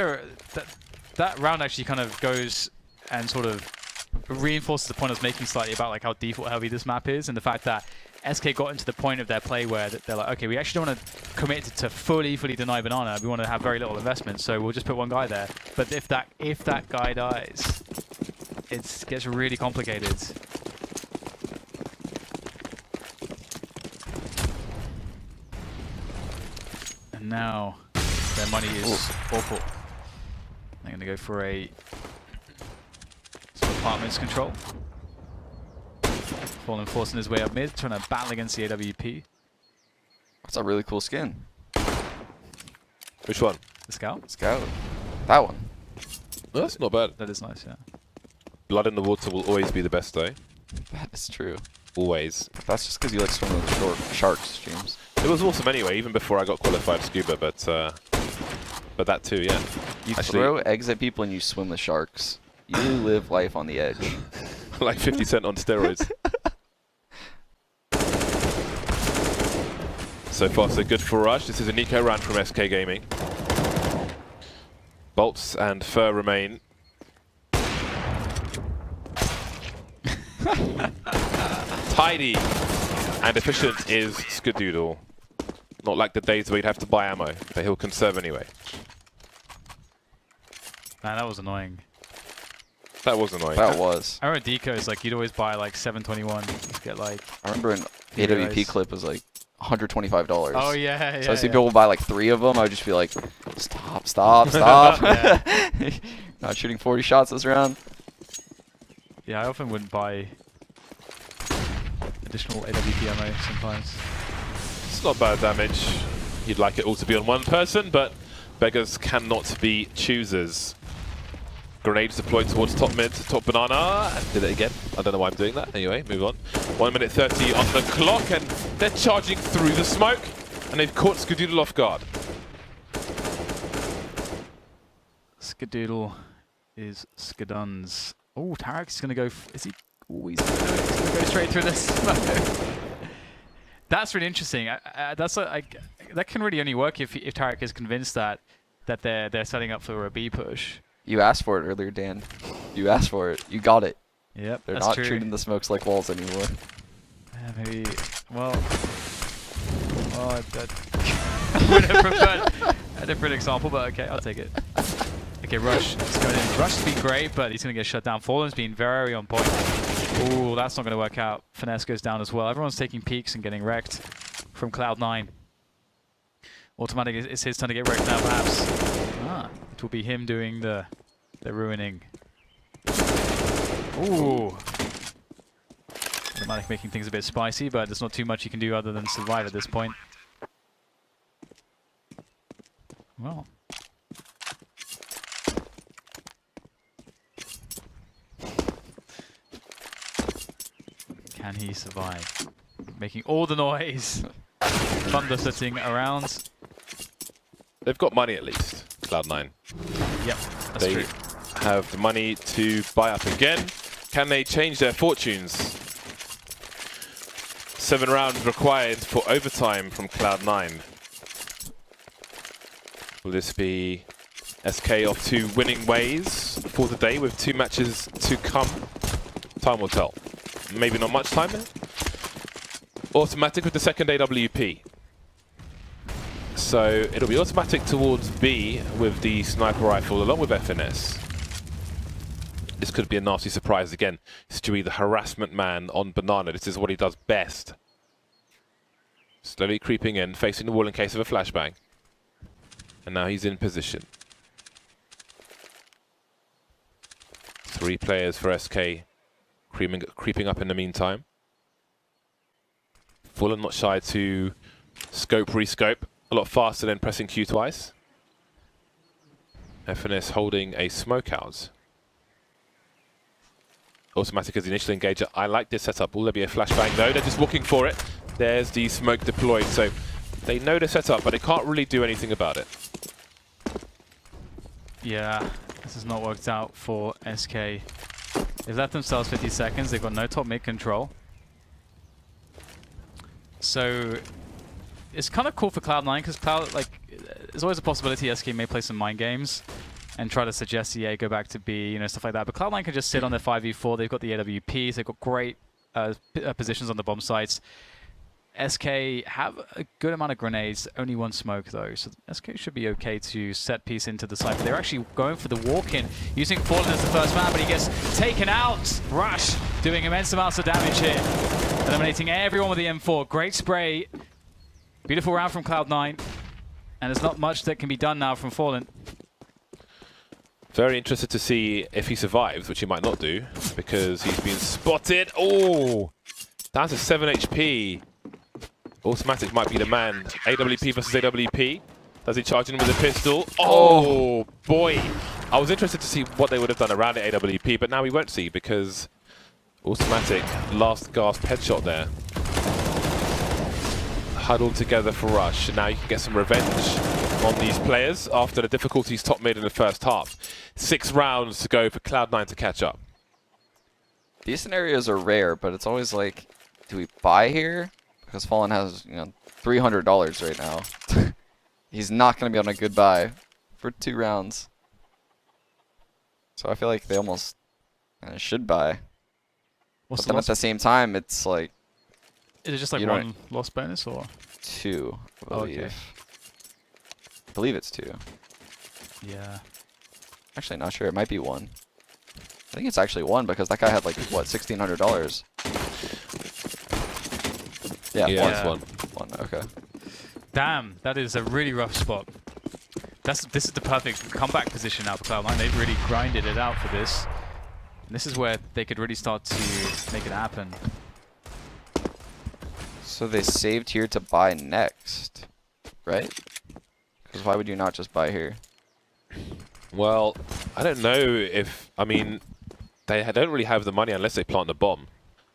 that round actually kind of goes and sort of reinforces the point I was making slightly about like how default heavy this map is, and the fact that SK got into the point of their play where they're like, okay, we actually don't want to commit to fully deny Banana. We want to have very little investment, so we'll just put one guy there. But if that guy dies, it gets really complicated. And now their money is awful. They're going to go for a apartments control. Fallen forcing his way up mid, trying to battle against the AWP. That's a really cool skin. Which one? The Scout? Scout. That one. That's not bad. That is nice, yeah. Blood in the water will always be the best though. That is true. Always. That's just because you like swimming with sharks, James. It was awesome anyway, even before I got qualified scuba, but that too, yeah. You Actually, throw eggs at people and you swim with sharks. You live life on the edge. like 50 Cent on steroids. So far, so good for Rush. This is a Nico round from SK Gaming. Bolts and Fur remain. Tidy and efficient is Skadoodle. Not like the days where he'd have to buy ammo, but he'll conserve anyway. Man, that was annoying. That was annoying. That was. I remember decos, like, you'd always buy, like, 721. Get, like... I remember an Guys. AWP clip was like $125. Oh, yeah, So I see people buy like 3 of them. I would just be like, stop, stop, stop. Not shooting 40 shots this round. Yeah, I often wouldn't buy additional AWP ammo sometimes. It's not bad damage. You'd like it all to be on one person, but beggars cannot be choosers. Grenades deployed towards top mid, top banana. Did it again. I don't know why I'm doing that. Anyway, move on. 1 minute 30 on the clock, and they're charging through the smoke, and they've caught Skadoodle off guard. Skadoodle is Skaduns. Oh, Tarek's going to go... Is he... Oh, he's going to go straight through this. That's really interesting. That can really only work if Tarek is convinced that they're setting up for a B push. You asked for it earlier, Dan. You asked for it. You got it. Yep, They're that's not true. treating the smokes like walls anymore. Maybe... Well... I would have preferred a different example, but okay, I'll take it. Okay, Rush is going in. Rush has been great, but he's going to get shut down. Fallen's been very on point. Ooh, that's not going to work out. Finesse goes down as well. Everyone's taking peeks and getting wrecked from Cloud9. Automatic, it's his turn to get wrecked now, perhaps. It will be him doing the ruining. Ooh. Automatic making things a bit spicy, but there's not too much you can do other than survive at this point. Well. Can he survive? Making all the noise. Thunder sitting around. They've got money at least, Cloud9. Yep, that's true. They have the money to buy up again. Can they change their fortunes? 7 rounds required for overtime from Cloud9. Will this be SK off to winning ways for the day with 2 matches to come? Time will tell. Maybe not much time there. Automatic with the second AWP. So it'll be automatic towards B with the sniper rifle along with FNS. This could be a nasty surprise again. Stewie, the harassment man on banana. This is what he does best. Slowly creeping in, facing the wall in case of a flashbang. And now he's in position. 3 players for SK creeping up in the meantime. Fallen not shy to scope, rescope. A lot faster than pressing Q twice. FNS holding a smoke out. Automatic as the initial engager. I like this setup. Will there be a flashbang? No, they're just walking for it. There's the smoke deployed. So they know the setup, but they can't really do anything about it. Yeah, this has not worked out for SK. They've left themselves 50 seconds. They've got no top mid control. So it's kind of cool for Cloud9 because there's always a possibility SK may play some mind games and try to suggest EA go back to B, you know, stuff like that. But Cloud9 can just sit on their 5v4. They've got the AWPs. They've got great positions on the bomb sites. SK have a good amount of grenades, only 1 smoke though, so SK should be okay to set piece into the site. But they're actually going for the walk-in, using Fallen as the first man, but he gets taken out. Rush doing immense amounts of damage here, eliminating everyone with the M4. Great spray, beautiful round from Cloud9, and there's not much that can be done now from Fallen. Very interested to see if he survives, which he might not do, because he's been spotted. Oh, that's a 7 HP. Automatic might be the man. AWP versus AWP. Does he charge in with a pistol? Oh, boy. I was interested to see what they would have done around the AWP, but now we won't see because Automatic, last gasp headshot there. Huddled together for Rush. Now you can get some revenge on these players after the difficulties top mid in the first half. 6 rounds to go for Cloud9 to catch up. These scenarios are rare, but it's always like, do we buy here? Because Fallen has, you know, $300 right now. He's not going to be on a good buy for 2 rounds. So I feel like they almost should buy. What's But then at the same time, it's like... Is it just like 1 loss bonus or? 2, I believe. Okay. I believe it's 2. Yeah. Actually, not sure. It might be 1. I think it's actually 1 because that guy had like, what, $1,600? Yeah, Yeah, it's 1. 1, okay. Damn, that is a really rough spot. This is the perfect comeback position now for Cloud9. They've really grinded it out for this. And this is where they could really start to make it happen. So they saved here to buy next. right? Because why would you not just buy here? Well, I don't know if... I mean, they don't really have the money unless they plant the bomb.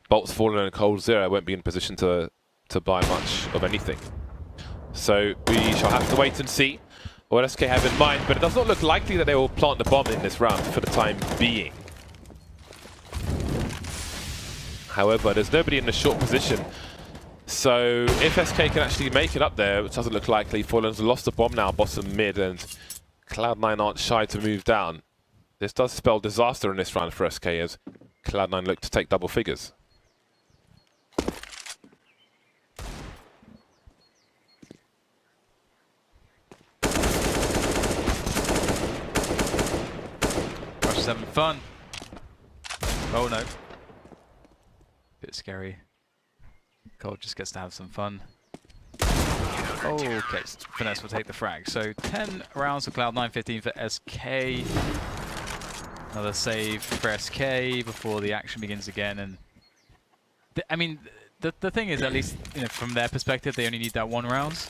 Bolt's fallen and Cold Zero won't be in position to buy much of anything. So we shall have to wait and see what SK have in mind, but it does not look likely that they will plant the bomb in this round for the time being. However, there's nobody in the short position. So if SK can actually make it up there, which doesn't look likely, Fallen's lost the bomb now, bottom mid, and Cloud9 aren't shy to move down. This does spell disaster in this round for SK as Cloud9 look to take double figures. Rush is having fun. Oh no. Bit scary. Cold just gets to have some fun. Okay, Finesse will take the frag. So 10 rounds for Cloud9, 15 for SK. Another save for SK before the action begins again. And I mean, the thing is, at least from their perspective, they only need that 1 round.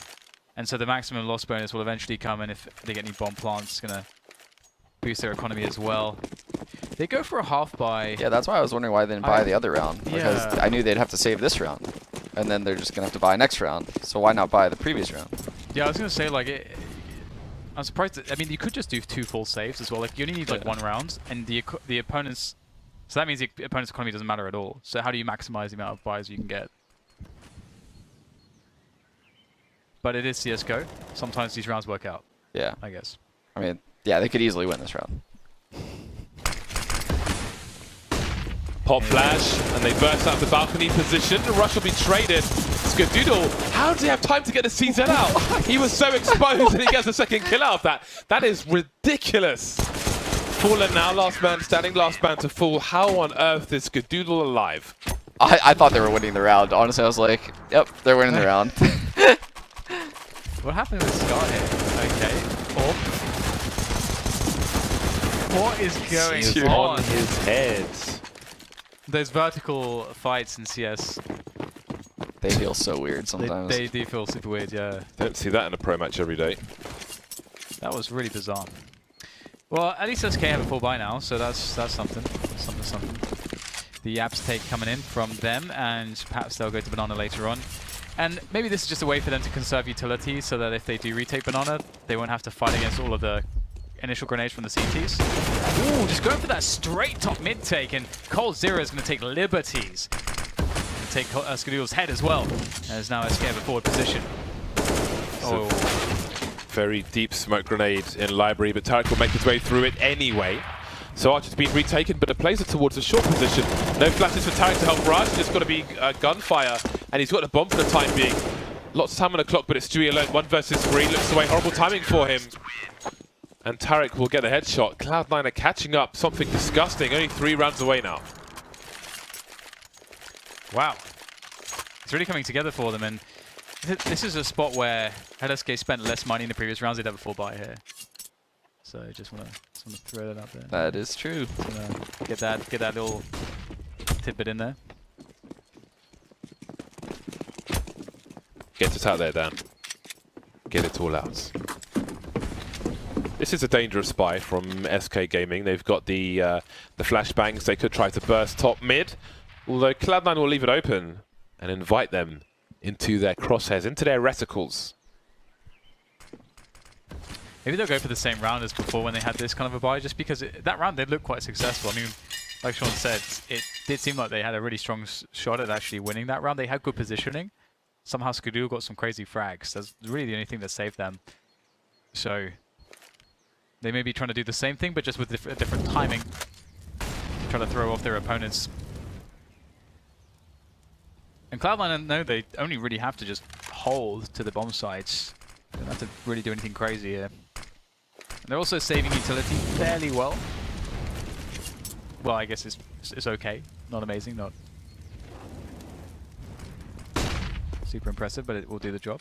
And so the maximum loss bonus will eventually come, and if they get any bomb plants, it's going to boost their economy as well. They go for a half buy. Yeah, that's why I was wondering why they didn't buy the other round. Because I knew they'd have to save this round. And then they're just going to have to buy next round. So why not buy the previous round? Yeah, I was going to say, like, I'm surprised that, I mean, you could just do 2 full saves as well. Like, you only need, like, 1 round. And the opponent's... So that means the opponent's economy doesn't matter at all. So how do you maximize the amount of buys you can get? But it is CSGO. Sometimes these rounds work out. Yeah. I guess. I mean, yeah, they could easily win this round. Pop flash, and they burst out the balcony position. The rush will be traded. Skadoodle, how did he have time to get the CZ out? He was so exposed and he gets a second kill out of that. That is ridiculous. Fallen now, last man standing, last man to fall. How on earth is Skadoodle alive? I thought they were winning the round. Honestly, I was like, yep, they're winning the round. What happened with Scar here? Okay. What is going on? On his head. Those vertical fights in CS, They feel so weird sometimes. they do feel super weird, yeah. Don't see that in a pro match every day. That was really bizarre. Well, at least SK have a full buy now, so that's something. Something. The abs take coming in from them, and perhaps they'll go to Banana later on. And maybe this is just a way for them to conserve utility, so that if they do retake Banana, they won't have to fight against all of the initial grenades from the CTs. Ooh, just going for that straight top mid take, and Cold Zero is going to take liberties. Take Skadoodle's head as well, as now SK have a forward position. Oh. Very deep smoke grenade in library, but Tarek will make his way through it anyway. So Archer's been retaken, but the plays are towards the short position. No flashes for Tarek to help Raj, just got to be gunfire, and he's got the bomb for the time being. Lots of time on the clock, but it's Stewie alone, 1 versus 3, looks away, horrible timing for him. And Tarek will get a headshot. Cloud9 are catching up, something disgusting, only 3 rounds away now. Wow. It's really coming together for them, and this is a spot where had SK spent less money in the previous rounds, they'd have a full buy here. So just wanna throw that out there. That is true. Get that little tidbit in there. Get it out there, Dan. Get it all out. This is a dangerous spy from SK Gaming. They've got the flashbangs. They could try to burst top mid, although Cloud9 will leave it open and invite them into their crosshairs, into their reticles. Maybe they'll go for the same round as before when they had this kind of a buy, just because that round did look quite successful. I mean, like Sean said, it did seem like they had a really strong shot at actually winning that round. They had good positioning. Somehow Skadoodle got some crazy frags. That's really the only thing that saved them. So they may be trying to do the same thing, but just with a different timing. Try to throw off their opponents. And Cloud9 know they only really have to just hold to the bomb sites. They don't have to really do anything crazy here. And they're also saving utility fairly well. Well, I guess it's okay. Not amazing, not super impressive, but it will do the job.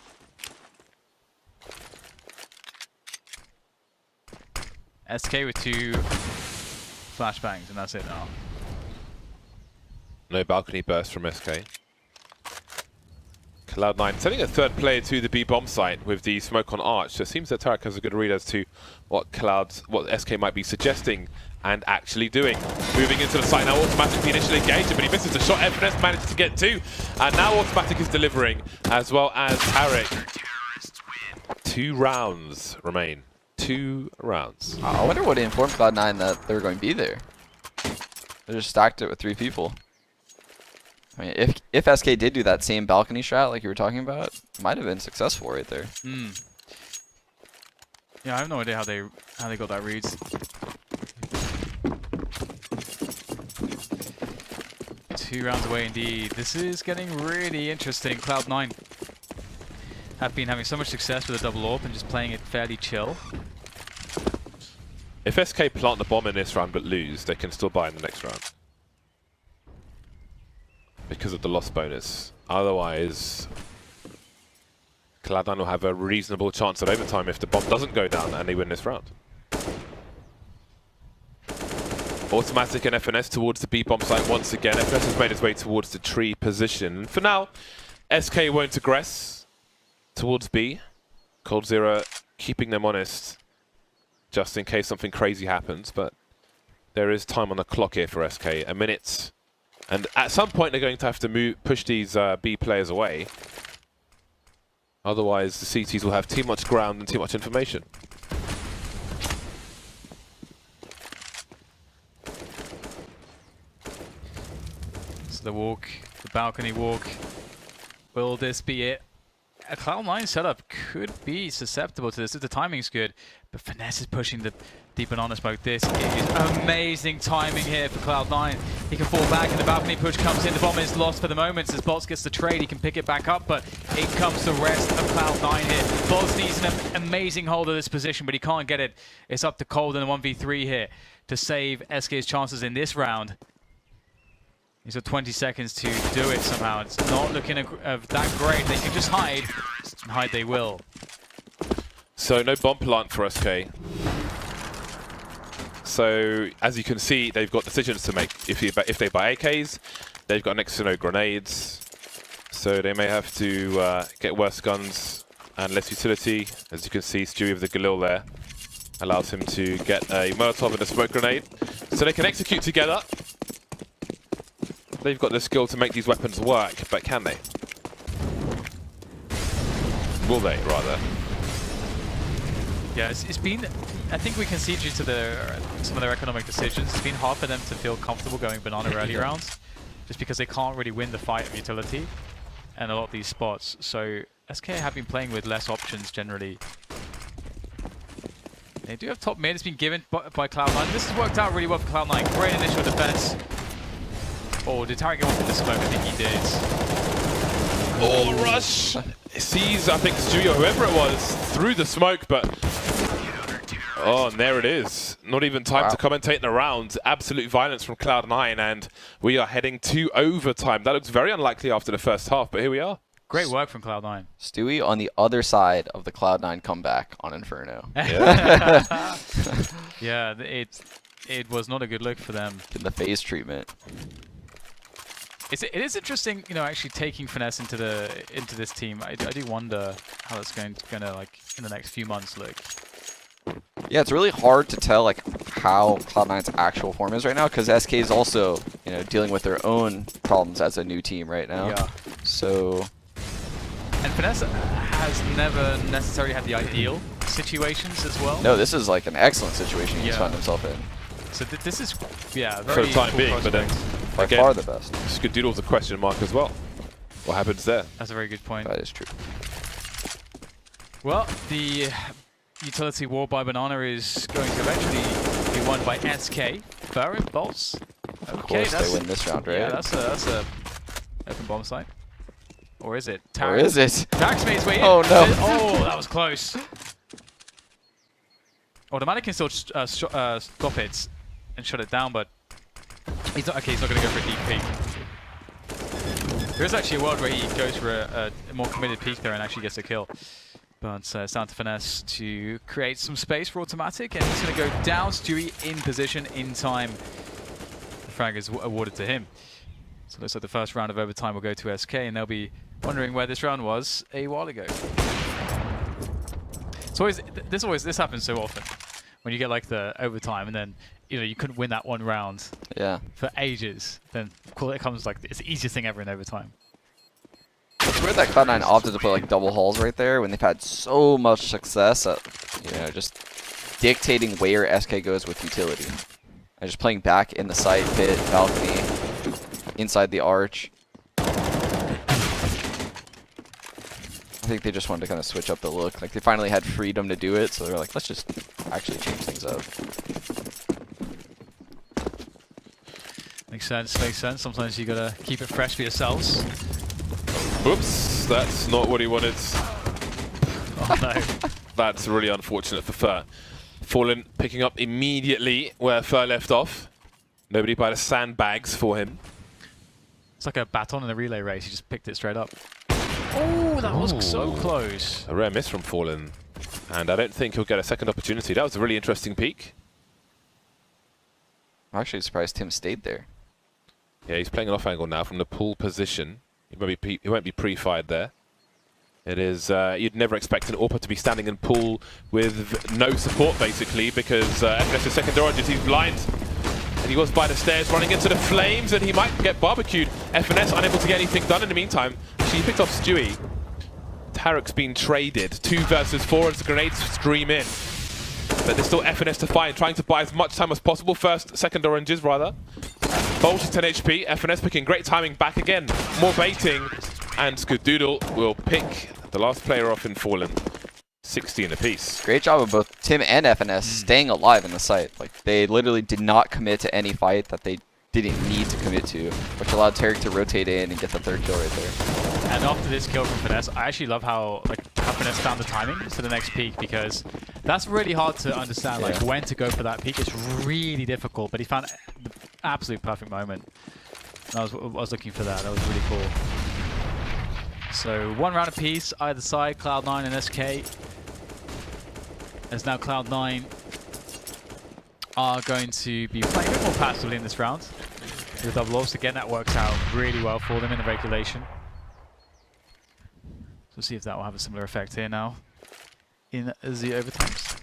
SK with 2 flashbangs, and that's it now. No balcony burst from SK. Cloud9 sending a third player to the B bomb site with the smoke on Arch. So it seems that Tarek has a good read as to what SK might be suggesting and actually doing. Moving into the site now, Automatic initially engaged, but he misses the shot. FNS managed to get 2, and now Automatic is delivering, as well as Tarek. 2 rounds remain. 2 rounds. I wonder what informed Cloud9 that they were going to be there. They just stacked it with 3 people. I mean, if SK did do that same balcony strat like you were talking about, it might have been successful right there. Yeah, I have no idea how they got that read. 2 rounds away indeed. This is getting really interesting. Cloud9 have been having so much success with a double AWP and just playing it fairly chill. If SK plant the bomb in this round but lose, they can still buy in the next round. Because of the loss bonus. Otherwise, Cloud9 will have a reasonable chance at overtime if the bomb doesn't go down and they win this round. Automatic and FNS towards the B bomb site once again. FNS has made his way towards the tree position. For now, SK won't aggress towards B. coldzera keeping them honest just in case something crazy happens, but there is time on the clock here for SK. A minute. And at some point they're going to have to push these B players away. Otherwise the CTs will have too much ground and too much information. So the walk, the balcony walk. Will this be it? A Cloud9 setup could be susceptible to this if the timing's good, but Finesse is pushing the deep banana smoke. This is amazing timing here for Cloud9. He can fall back and the balcony push comes in. The bomb is lost for the moment as Bolts gets the trade. He can pick it back up, but in comes the rest of Cloud9 here. Bolts needs an amazing hold of this position, but he can't get it. It's up to Cold in the 1v3 here to save SK's chances in this round. He's got 20 seconds to do it somehow. It's not looking that great. They can just hide, and hide they will. So no bomb plant for SK. So as you can see, they've got decisions to make. If they buy AKs, they've got next to no grenades. So they may have to get worse guns and less utility. As you can see, Stewie with the Galil there allows him to get a Molotov and a smoke grenade. So they can execute together. They've got the skill to make these weapons work, but can they? Will they, rather? Yeah, it's been... I think we can see due to some of their economic decisions, it's been hard for them to feel comfortable going banana early rounds, just because they can't really win the fight of utility and a lot of these spots. So SK have been playing with less options generally. They do have top mid. It's been given by Cloud9. This has worked out really well for Cloud9. Great initial defense. Oh, did Tarek get one from the smoke? I think he did. Oh, rush! Sees, I think, Stewie or whoever it was through the smoke, but... Oh, and there it is. Not even time to commentate the round. Absolute violence from Cloud9, and we are heading to overtime. That looks very unlikely after the first half, but here we are. Great work from Cloud9. Stewie on the other side of the Cloud9 comeback on Inferno. Yeah, yeah, it was not a good look for them. In the phase treatment. It is interesting, you know, actually taking Finesse into this team. I do wonder how that's going to like in the next few months look. Yeah, it's really hard to tell like how Cloud9's actual form is right now because SK is also, you know, dealing with their own problems as a new team right now. Yeah. So. And Finesse has never necessarily had the ideal situations as well. No, this is like an excellent situation he's found himself in. So this is, yeah, for very the time cool being, but then by again, far the best. This could doodle the question mark as well. What happens there? That's a very good point. That is true. Well, the utility war by Banana is going to eventually be won by SK. Burrow Bolts. Of course they win this round, right? Yeah, that's a open bomb site. Or is it? Or is it? Tax made his way in. Oh no! Oh, that was close. Automatic can still stop it and shut it down, but he's not going to go for a deep peek. There is actually a world where he goes for a more committed peek there and actually gets a kill. But it's down to Finesse to create some space for Automatic, and he's going to go down. Stewie in position in time. The frag is awarded to him. So it looks like the first round of overtime will go to SK, and they'll be wondering where this round was a while ago. It's always this happens so often when you get like the overtime, and then you couldn't win that one round for ages. Then of course it comes like it's the easiest thing ever in overtime. It's weird that Cloud9 opted to play like double halls right there when they've had so much success at just dictating where SK goes with utility. And just playing back in the site, pit, balcony, inside the arch. I think they just wanted to kind of switch up the look. Like they finally had freedom to do it, so they're like, let's just actually change things up. Makes sense, makes sense. Sometimes you gotta keep it fresh for yourselves. Oops, that's not what he wanted. Oh no. That's really unfortunate for Fur. Fallen picking up immediately where Fur left off. Nobody by the sandbags for him. It's like a baton in a relay race. He just picked it straight up. Oh, that was so close. A rare miss from Fallen. And I don't think he'll get a second opportunity. That was a really interesting peek. I'm actually surprised Tim stayed there. Yeah, he's playing an off angle now from the pool position. He won't be pre-fired there. It is, you'd never expect an AWPer to be standing in pool with no support, basically, because FNS's second origin, he's blind. And he was by the stairs running into the flames, and he might get barbecued. FNS unable to get anything done in the meantime. She picked off Stewie. Tarek's been traded. 2 versus 4 as the grenades stream in. But there's still FNS to find, trying to buy as much time as possible. Second oranges, rather. Bolsh is 10 HP. FNS picking great timing back again. More baiting. And Skadoodle will pick the last player off in Fallen. 16 apiece. Great job of both Tim and FNS staying alive in the site. Like they literally did not commit to any fight that they didn't need to commit to, which allowed Tarek to rotate in and get the 3rd kill right there. And after this kill from Finesse, I actually love how Finesse found the timing to the next peak, because that's really hard to understand, like when to go for that peak. It's really difficult, but he found the absolute perfect moment. And I was looking for that. That was really cool. So 1 round apiece, either side, Cloud9 and SK. As now Cloud9 are going to be playing a bit more passively in this round. With double orbs, again, that works out really well for them in the regulation. So we'll see if that will have a similar effect here now in the overtimes.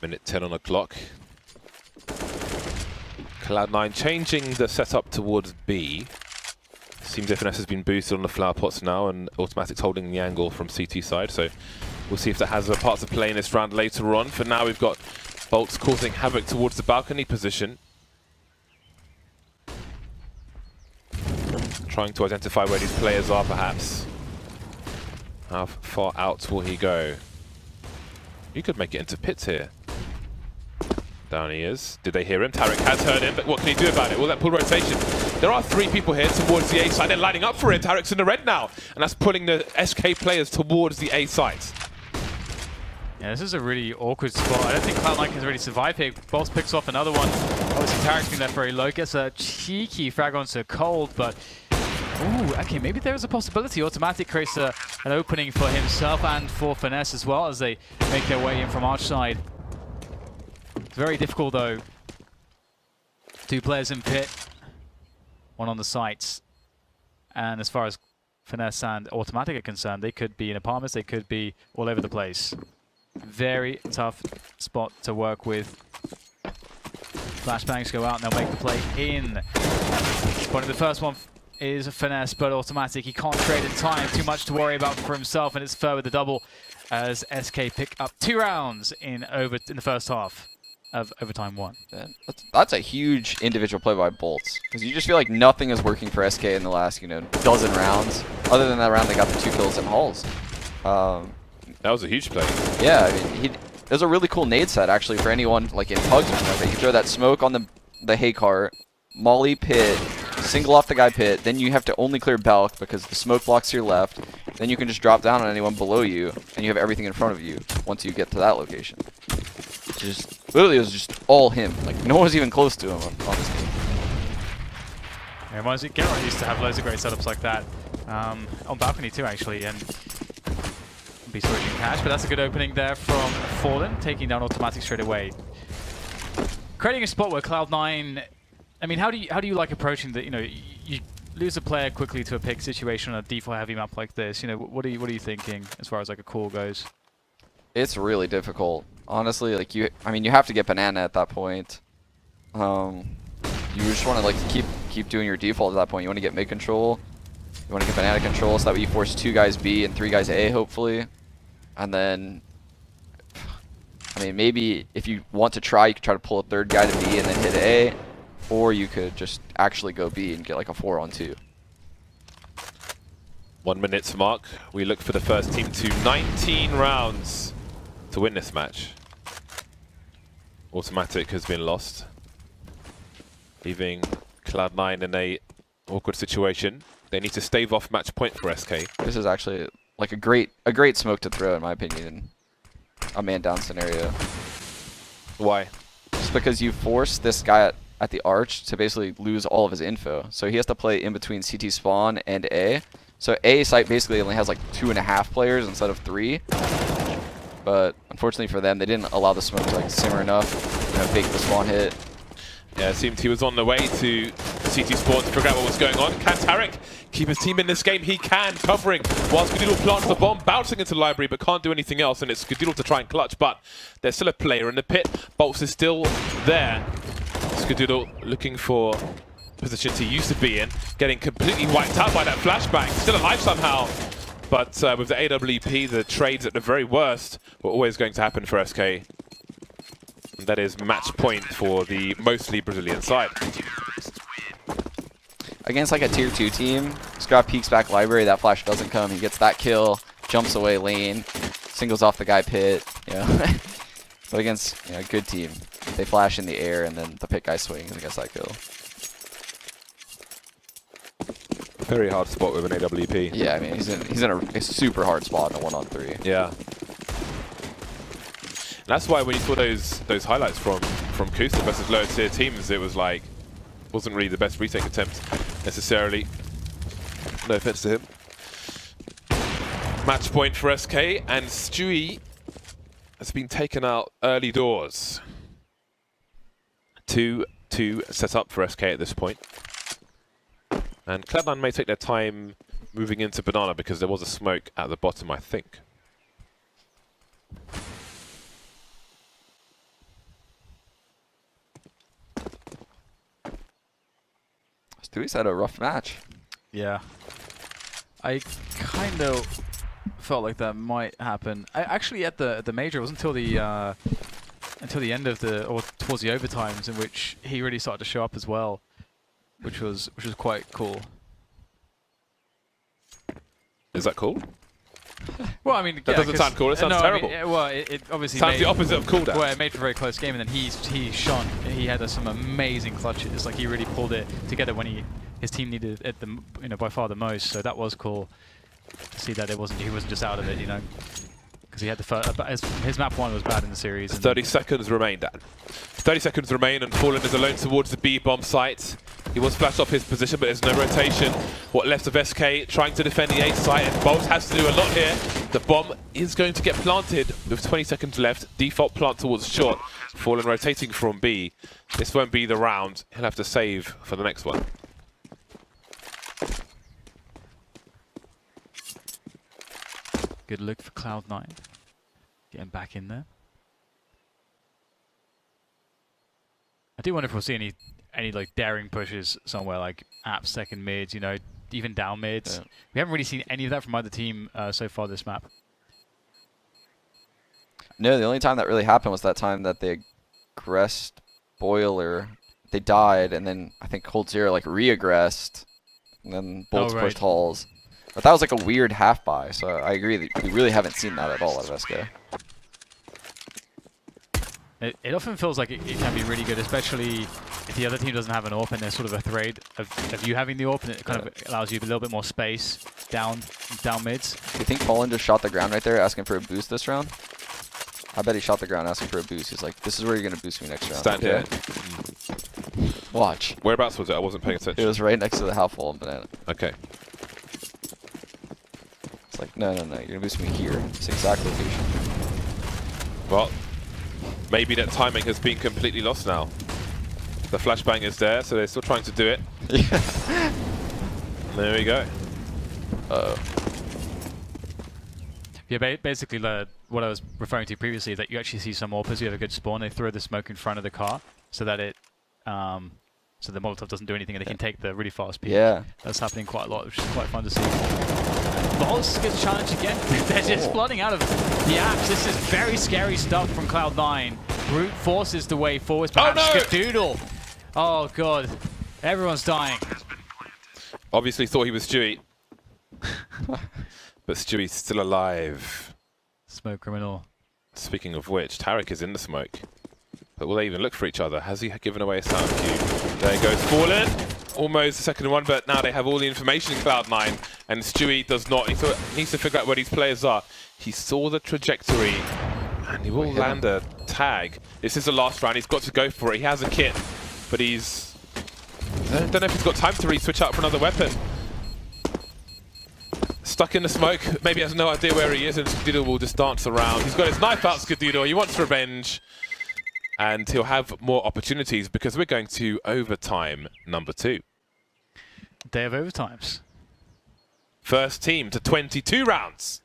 Minute 10 on the clock. Cloud9 changing the setup towards B. Seems FNS has been boosted on the flower pots now, and Automatic's holding the angle from CT side, so we'll see if that has a part to play in this round later on. For now, we've got Bolts causing havoc towards the balcony position. Trying to identify where these players are, perhaps. How far out will he go? He could make it into pits here. Down he is. Did they hear him? Tarek has heard him, but what can he do about it? Well, that pull rotation. There are 3 people here towards the A side. They're lining up for it. Tarek's in the red now, and that's pulling the SK players towards the A side. Yeah, this is a really awkward spot. I don't think Cloud9 can really survive here. Bolts picks off another one. Obviously, Tarek's been left very low. Gets a cheeky frag onto Cold, but... Ooh, okay, maybe there is a possibility. Automatic creates an opening for himself and for Finesse as well as they make their way in from arch side. It's very difficult, though. 2 players in pit. 1 on the sites. And as far as Finesse and Automatic are concerned, they could be in apartments, they could be all over the place. Very tough spot to work with. Flashbangs go out and they'll make the play in. One of the first one is a Finesse, but Automatic, he can't trade in time. Too much to worry about for himself, and it's Fur with the double as SK pick up 2 rounds in the first half of overtime 1. That's a huge individual play by Bolts, because you just feel like nothing is working for SK in the last, dozen rounds. Other than that round, they got the 2 kills in halls. That was a huge play. Yeah, I mean, it was a really cool nade set actually for anyone like in pugs or something. You throw that smoke on the hay cart, molly pit, single off the guy pit, then you have to only clear Balk because the smoke blocks your left. Then you can just drop down on anyone below you, and you have everything in front of you once you get to that location. Literally, it was just all him. Like, no one was even close to him on this game. Yeah, Geralt used to have loads of great setups like that. On balcony too, actually. And be switching cash, but that's a good opening there from Fallen, taking down Automatic straight away. Creating a spot where Cloud9, I mean, how do you like approaching the, you lose a player quickly to a pick situation on a default heavy map like this. What are you thinking as far as like a call goes? It's really difficult, honestly. Like you have to get banana at that point. You just want to like keep doing your default at that point. You want to get mid control. You want to get banana control, so that way you force 2 guys B and 3 guys A, hopefully. And then, I mean, maybe if you want to try, you could try to pull a 3rd guy to B and then hit A, or you could just actually go B and get like a 4-on-2. 1 minute's mark. We look for the first team to 19 rounds to win this match. Automatic has been lost, leaving Cloud9 in a awkward situation. They need to stave off match point for SK. This is actually like a great smoke to throw, in my opinion, in a man down scenario. Why? Just because you force this guy at the arch to basically lose all of his info. So he has to play in between CT spawn and A. So A site basically only has like 2.5 players instead of 3. But unfortunately for them, they didn't allow the smoke to like simmer enough, fake the spawn hit. Yeah, it seemed he was on the way to CT Spawn to figure out what was going on. Can Tarek keep his team in this game? He can, covering whilst Skadoodle plants the bomb, bouncing into the library, but can't do anything else, and it's Skadoodle to try and clutch, but there's still a player in the pit. Bolts is still there. Skadoodle looking for positions he used to be in, getting completely wiped out by that flashbang. Still alive somehow, but with the AWP, the trades at the very worst were always going to happen for SK. And that is match point for the mostly Brazilian side. Against like a tier 2 team, Scrap peeks back library, that flash doesn't come, he gets that kill, jumps away lane, singles off the guy pit, But against a good team, they flash in the air and then the pit guy swings and gets that kill. Very hard spot with an AWP. Yeah, I mean he's in a super hard spot in a 1-on-3. Yeah. That's why when you saw those highlights from Kusa versus lower tier teams, it was like, wasn't really the best retake attempt necessarily. No offense to him. Match point for SK, and Stewie has been taken out early doors. 2-2 set up for SK at this point. And Cloud9 may take their time moving into Banana because there was a smoke at the bottom, I think. Stewie's had a rough match. Yeah. I kind of felt like that might happen. Actually, at the major, it wasn't until the end of or towards the overtimes in which he really started to show up as well, which was quite cool. Is that cool? Well, I mean, that doesn't sound cool. It sounds terrible. I mean, well, it obviously sounds the opposite of cool down. Well, it made for a very close game, and then he shone. He had some amazing clutches. Like he really pulled it together when his team needed it by far the most. So that was cool to see that he wasn't just out of it, because he had the first. His map 1 was bad in the series. 30 seconds remain, Dan. 30 seconds remain, and Fallen is alone towards the B bomb site. He was flashed off his position, but there's no rotation. What left of SK trying to defend the A site, and Bolt has to do a lot here. The bomb is going to get planted with 20 seconds left. Default plant towards short. Fallen rotating from B. This won't be the round. He'll have to save for the next one. Good look for Cloud9. Getting back in there. I do wonder if we'll see any like daring pushes somewhere, like at second mids, even down mids. Yeah. We haven't really seen any of that from either team so far this map. No, the only time that really happened was that time that they aggressed Boiler. They died, and then I think Cold Zero like re-aggressed, and then Bolts pushed Halls. But that was like a weird half buy, so I agree that we really haven't seen that at all out of SK. It often feels like it can be really good, especially if the other team doesn't have an AWP and there's sort of afraid of you having the AWP, and it kind of allows you a little bit more space down mids. Do you think Fallen just shot the ground right there asking for a boost this round? I bet he shot the ground asking for a boost. He's like, this is where you're going to boost me next round. Stand here. Watch. Whereabouts was it? I wasn't paying attention. It was right next to the half wall and banana. Okay. It's like, no, you're gonna boost me here. This exact location. Well, maybe that timing has been completely lost now. The flashbang is there, so they're still trying to do it. Yeah. There we go. Uh-oh. Yeah, basically what I was referring to previously is that you actually see some AWPers who have a good spawn. They throw the smoke in front of the car so that it, so the Molotov doesn't do anything and they can take the really fast peek. Yeah. That's happening quite a lot, which is quite fun to see. Bolts gets challenged again. They're just flooding out of the apps. This is very scary stuff from Cloud9. Brute forces the way forwards. Perhaps Skadoodle. Oh god, everyone's dying. Obviously thought he was Stewie. But Stewie's still alive. Smoke criminal. Speaking of which, Tarek is in the smoke. But will they even look for each other? Has he given away a sound cue? There goes Fallen. Almost the second one, but now they have all the information in Cloud9. And Stewie does not. He needs to figure out where these players are. He saw the trajectory. And he will land a tag. This is the last round. He's got to go for it. He has a kit. But he's... I don't know if he's got time to re-switch out for another weapon. Stuck in the smoke. Maybe has no idea where he is, and Skadoodle will just dance around. He's got his knife out, Skadoodle. He wants revenge. And he'll have more opportunities because we're going to overtime number 2. Day of overtimes. First team to 22 rounds.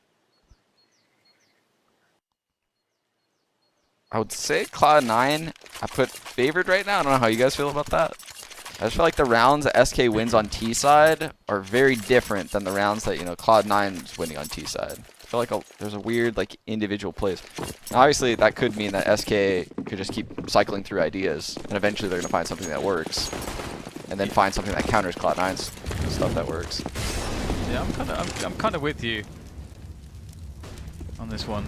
I would say Cloud9, I put favored right now. I don't know how you guys feel about that. I just feel like the rounds that SK wins on T side are very different than the rounds that, you know, Cloud9 is winning on T side. I feel like there's a weird, like, individual plays. Now, obviously, that could mean that SK could just keep cycling through ideas, and eventually they're going to find something that works, and then find something that counters Cloud9's stuff that works. Yeah, I'm kind of with you on this one.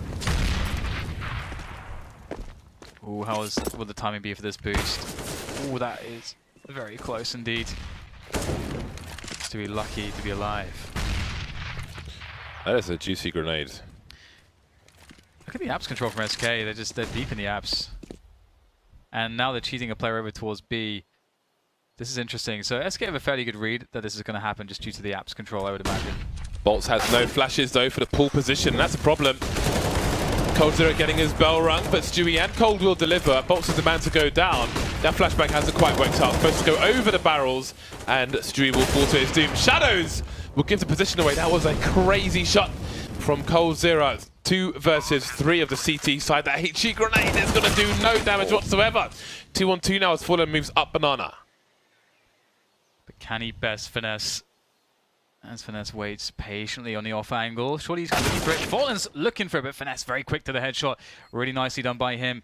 Ooh, will the timing be for this boost? Ooh, that is very close indeed. Just to be lucky to be alive. That is a juicy grenade. Look at the apps control from SK. They're deep in the apps. And now they're cheating a player over towards B. This is interesting. So SK have a fairly good read that this is going to happen just due to the apps control, I would imagine. Bolts has no flashes though for the pull position. That's a problem. Cold0 getting his bell rung, but Stewie and Cold will deliver. Bolts is the man to go down. That flashbang hasn't quite worked out. Supposed to go over the barrels, and Stewie will fall to his doom. Shadows will give the position away. That was a crazy shot from Cold0. 2 versus 3 of the CT side. That HE grenade is going to do no damage whatsoever. 2-on-2 now as Fallen moves up banana. But can he best finesse? As Finesse waits patiently on the off angle. Surely he's looking for it. Fallen's looking for it, but Finesse very quick to the headshot. Really nicely done by him.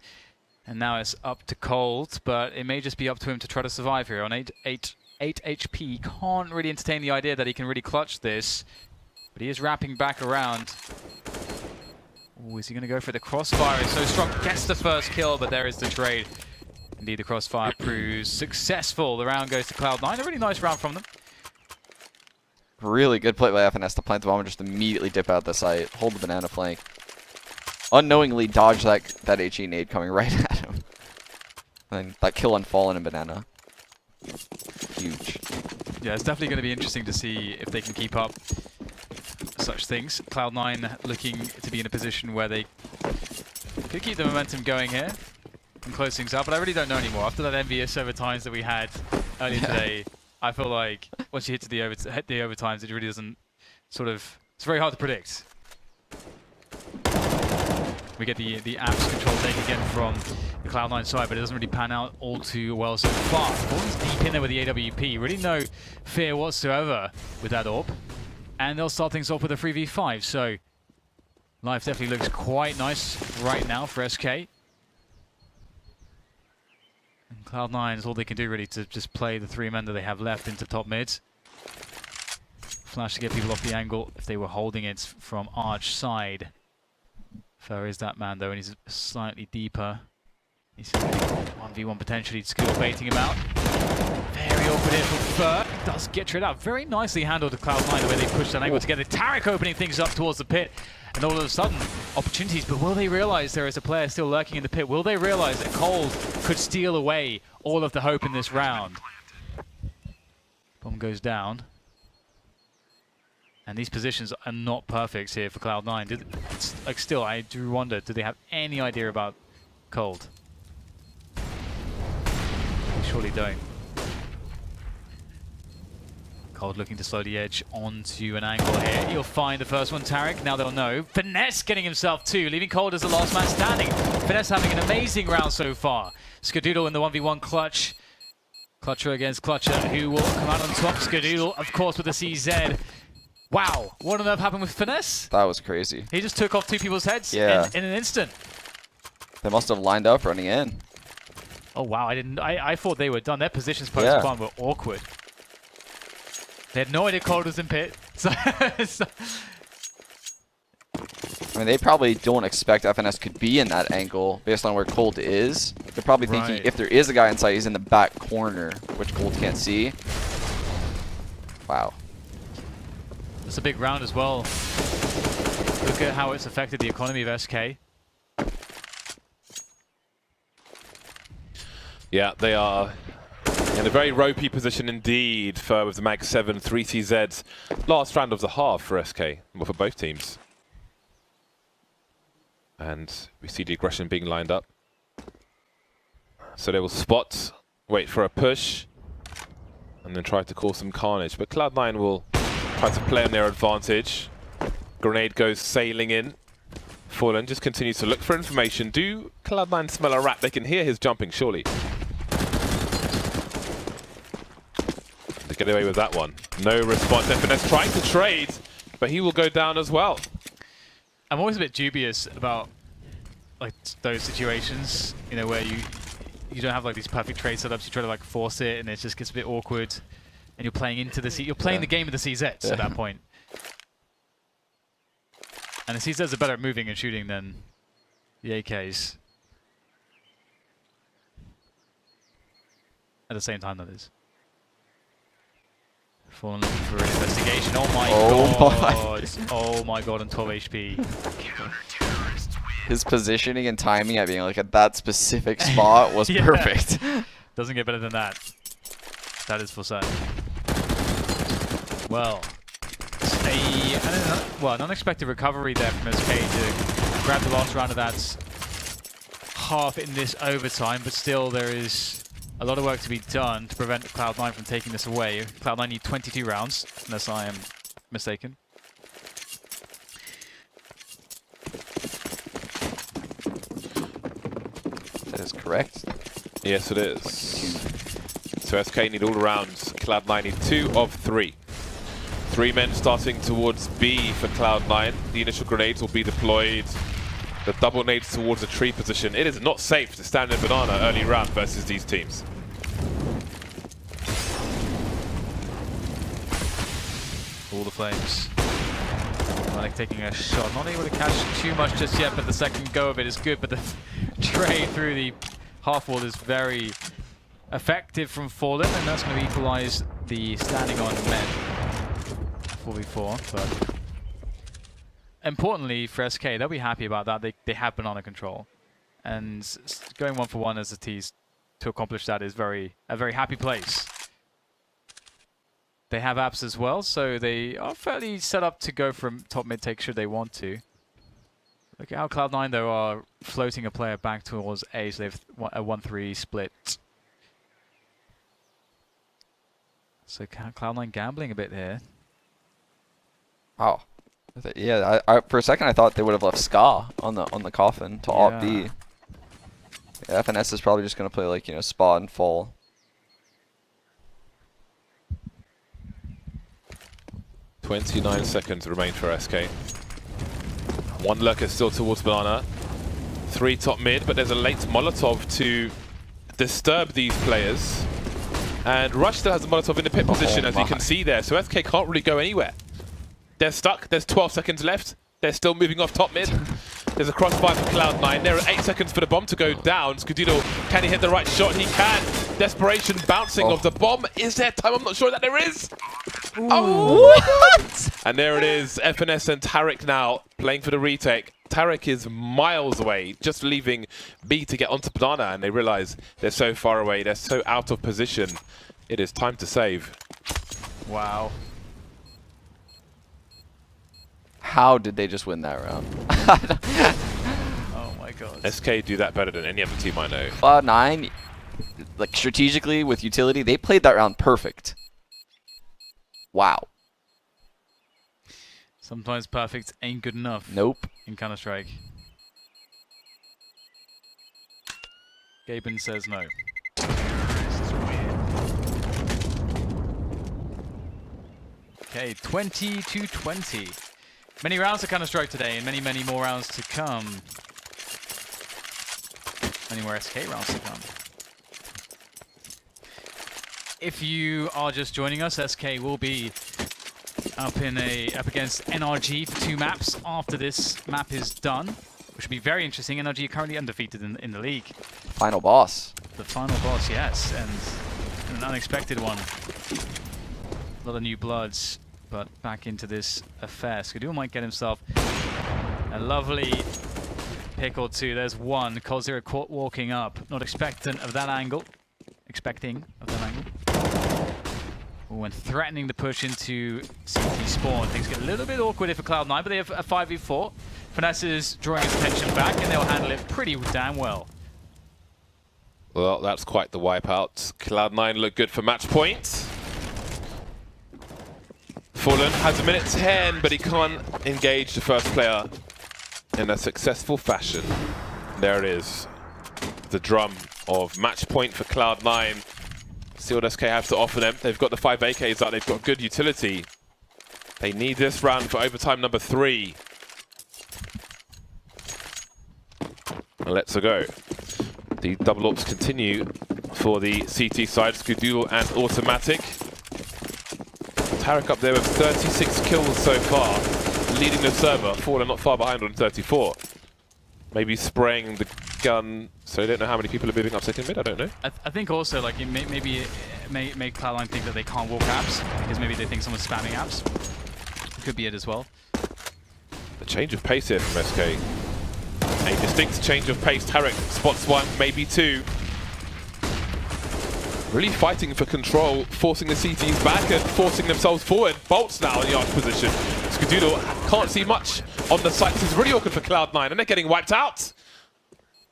And now it's up to Cold, but it may just be up to him to try to survive here. On 8 HP, he can't really entertain the idea that he can really clutch this. But he is wrapping back around. Oh, is he going to go for the crossfire? It's so strong. Gets the first kill, but there is the trade. Indeed, the crossfire proves successful. The round goes to Cloud9. A really nice round from them. Really good play by FNS to plant the bomb and just immediately dip out the site, hold the banana flank. Unknowingly dodge that HE nade coming right at him. And then that kill on Fallen and banana. Huge. Yeah, it's definitely going to be interesting to see if they can keep up such things. Cloud9 looking to be in a position where they could keep the momentum going here and close things out, but I really don't know anymore. After that envious overtimes that we had earlier today, I feel like once you hit the overtimes, it really doesn't sort of... It's very hard to predict. We get the apps control take again from the Cloud9 side, but it doesn't really pan out all too well so far. Fallen's deep in there with the AWP. Really no fear whatsoever with that AWP. And they'll start things off with a 3v5, so life definitely looks quite nice right now for SK. And Cloud9 is all they can do really to just play the 3 men that they have left into top mid. Flash to get people off the angle if they were holding it from Arch side. Fer is that man though, and he's slightly deeper. He's 1v1 potentially, skill baiting him out. Very awkward here from Fer. Does get traded out. Very nicely handled to Cloud9 the way they pushed that angle together. Tarek opening things up towards the pit. And all of a sudden, opportunities. But will they realize there is a player still lurking in the pit? Will they realize that Cold could steal away all of the hope in this round? Bomb goes down. And these positions are not perfect here for Cloud9. Like, still, I do wonder, do they have any idea about cold? They surely don't. Cold looking to slow the edge onto an angle here. He'll find the first one, Tarek. Now they'll know. Finesse getting himself too, leaving Cold as the last man standing. Finesse having an amazing round so far. Skadoodle in the 1v1 clutch. Clutcher against Clutcher, who will come out on top. Skadoodle, of course, with the CZ. Wow, what on earth happened with Finesse? That was crazy. He just took off two people's heads in an instant. They must have lined up running in. Oh wow, I thought they were done. Their positions post-spawn were awkward. They had no idea Cold was in pit. So I mean, they probably don't expect FNS could be in that angle based on where Cold is. They're probably thinking if there is a guy inside, he's in the back corner, which Cold can't see. Wow. It's a big round as well. Look at how it's affected the economy of SK. Yeah, they are in a very ropey position indeed with the Mag 7 3CZs. Last round of the half for SK, well, for both teams. And we see the aggression being lined up. So they will spot, wait for a push, and then try to cause some carnage. But Cloud9 will try to play on their advantage. Grenade goes sailing in. Fallen just continues to look for information. Do Cloud9 smell a rat? They can hear his jumping, surely. They get away with that one. No response. FNS trying to trade, but he will go down as well. I'm always a bit dubious about like those situations, you know, where you don't have like these perfect trade setups. You try to like force it, and it just gets a bit awkward. And you're playing into the you're playing the game of the CZs at that point. And the CZs are better at moving and shooting than the AKs. At the same time, that is. Fallen looking for an investigation. Oh my god! Oh my god! And 12 HP. His positioning and timing at being like at that specific spot was perfect. Doesn't get better than that. That is for certain. Well, an unexpected recovery there from SK to grab the last round of that half in this overtime, but still there is a lot of work to be done to prevent Cloud9 from taking this away. Cloud9 need 22 rounds, unless I am mistaken. That is correct. Yes, it is. So SK need all rounds. Cloud9 need 2 of 3. 3 men starting towards B for Cloud9. The initial grenades will be deployed. The double nades towards the tree position. It is not safe to stand in banana early round versus these teams. All the flames. Like taking a shot. Not able to catch too much just yet, but the second go of it is good. But the trade through the half wall is very effective from Fallen, and that's going to equalize the standing on men. 4v4, but importantly for SK, they'll be happy about that. They have banana control, and going 1-for-1 as a tease to accomplish that is a very happy place. They have apps as well, so they are fairly set up to go from top mid take should they want to. Look at how Cloud9 though are floating a player back towards A, so they have a 1-3 split. So Cloud9 gambling a bit here. Wow. Yeah, I for a second I thought they would have left Ska on the coffin to opt B. Yeah, FNS is probably just gonna play like, you know, Spa and Fall. .29 seconds remain for SK. 1 lurker still towards banana. 3 top mid, but there's a late Molotov to disturb these players. And Rush still has a Molotov in the pit position, as you can see there. So SK can't really go anywhere. They're stuck. There's 12 seconds left. They're still moving off top mid. There's a crossfire for Cloud9. There are 8 seconds for the bomb to go down. Skadoodle, can he hit the right shot? He can. Desperation bouncing of the bomb. Is there time? I'm not sure that there is. Ooh. Oh, what? And there it is. FNS and Tarek now playing for the retake. Tarek is miles away, just leaving B to get onto banana, and they realize they're so far away. They're so out of position. It is time to save. Wow. How did they just win that round? Oh my god. SK do that better than any other team I know. Cloud9, like strategically with utility, they played that round perfect. Wow. Sometimes perfect ain't good enough. Nope. In Counter-Strike. Gaben says no. Okay, 20-20. Many rounds of Counter-Strike today, and many, many more rounds to come. Many more SK rounds to come. If you are just joining us, SK will be up against NRG for 2 maps after this map is done, which will be very interesting. NRG are currently undefeated in the league. Final boss. The final boss, yes, and an unexpected one. A lot of new bloods, but back into this affair. Skadoo might get himself a lovely pick or two. There's one. Cold0 caught walking up. Not expectant of that angle. Expecting of that angle. When threatening the push into CT spawn. Things get a little bit awkward for Cloud9, but they have a 5v4. Finesse is drawing his attention back, and they'll handle it pretty damn well. Well, that's quite the wipeout. Cloud9 look good for match point. Fallen has a minute 10, but he can't engage the first player in a successful fashion. There it is. The drum of match point for Cloud9. See what SK have to offer them. They've got the 5 AKs out. They've got good utility. They need this round for overtime number 3. And let's go. The double ups continue for the CT side. Skadoo and Automatic. Tarek up there with 36 kills so far, leading the server. Fallen not far behind on 34. Maybe spraying the gun, so I don't know how many people are moving up second mid, I don't know. I think also, like, maybe it may make Cloud9 think that they can't walk apps, because maybe they think someone's spamming apps. Could be it as well. A change of pace here from SK. A distinct change of pace. Tarek spots 1, maybe 2. Really fighting for control, forcing the CTs back and forcing themselves forward. Bolts now in the arch position. Skadoo can't see much on the site. This is really awkward for Cloud9, and they're getting wiped out.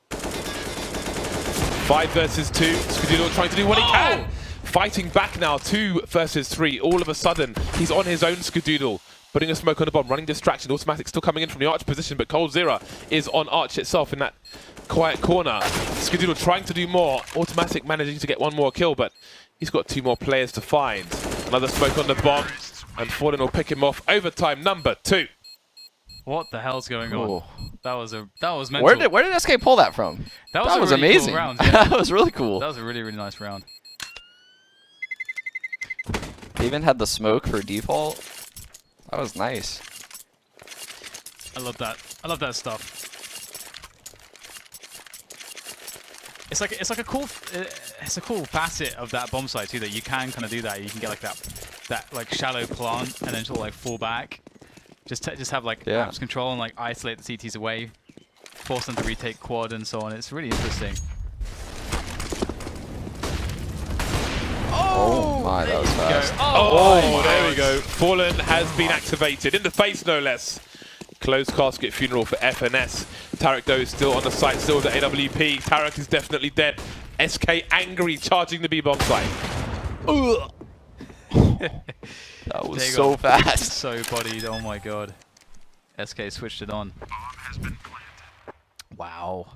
5 versus 2. Skadoo trying to do what he can. Fighting back now, 2 versus 3. All of a sudden, he's on his own, Skadoo. Putting a smoke on the bomb, running distraction. Automatic still coming in from the arch position, but Cold0 is on arch itself in that quiet corner. Skadoo trying to do more. Automatic managing to get 1 more kill, but he's got 2 more players to find. Another smoke on the bomb, and Fallen will pick him off. Overtime number 2. What the hell's going on? Ooh. That was mental. Where did SK pull that from? That was a really amazing. cool round. Yeah. That was really cool. That was a really, really nice round. They even had the smoke for default. That was nice. I love that. I love that stuff. It's like a cool facet of that bomb site too, that you can kind of do that. You can get like that like shallow plant and then sort of like fall back. Just have like apps control and like isolate the CTs away, force them to retake quad and so on. It's really interesting. Oh my, that was fast. Oh, there we go. Fallen has been activated. In the face, no less. Closed casket funeral for FNS. Tarek, though, is still on the site, still with the AWP. Tarek is definitely dead. SK angry, charging the B-bomb site. That was so fast. So bodied, oh my god. SK switched it on. Wow.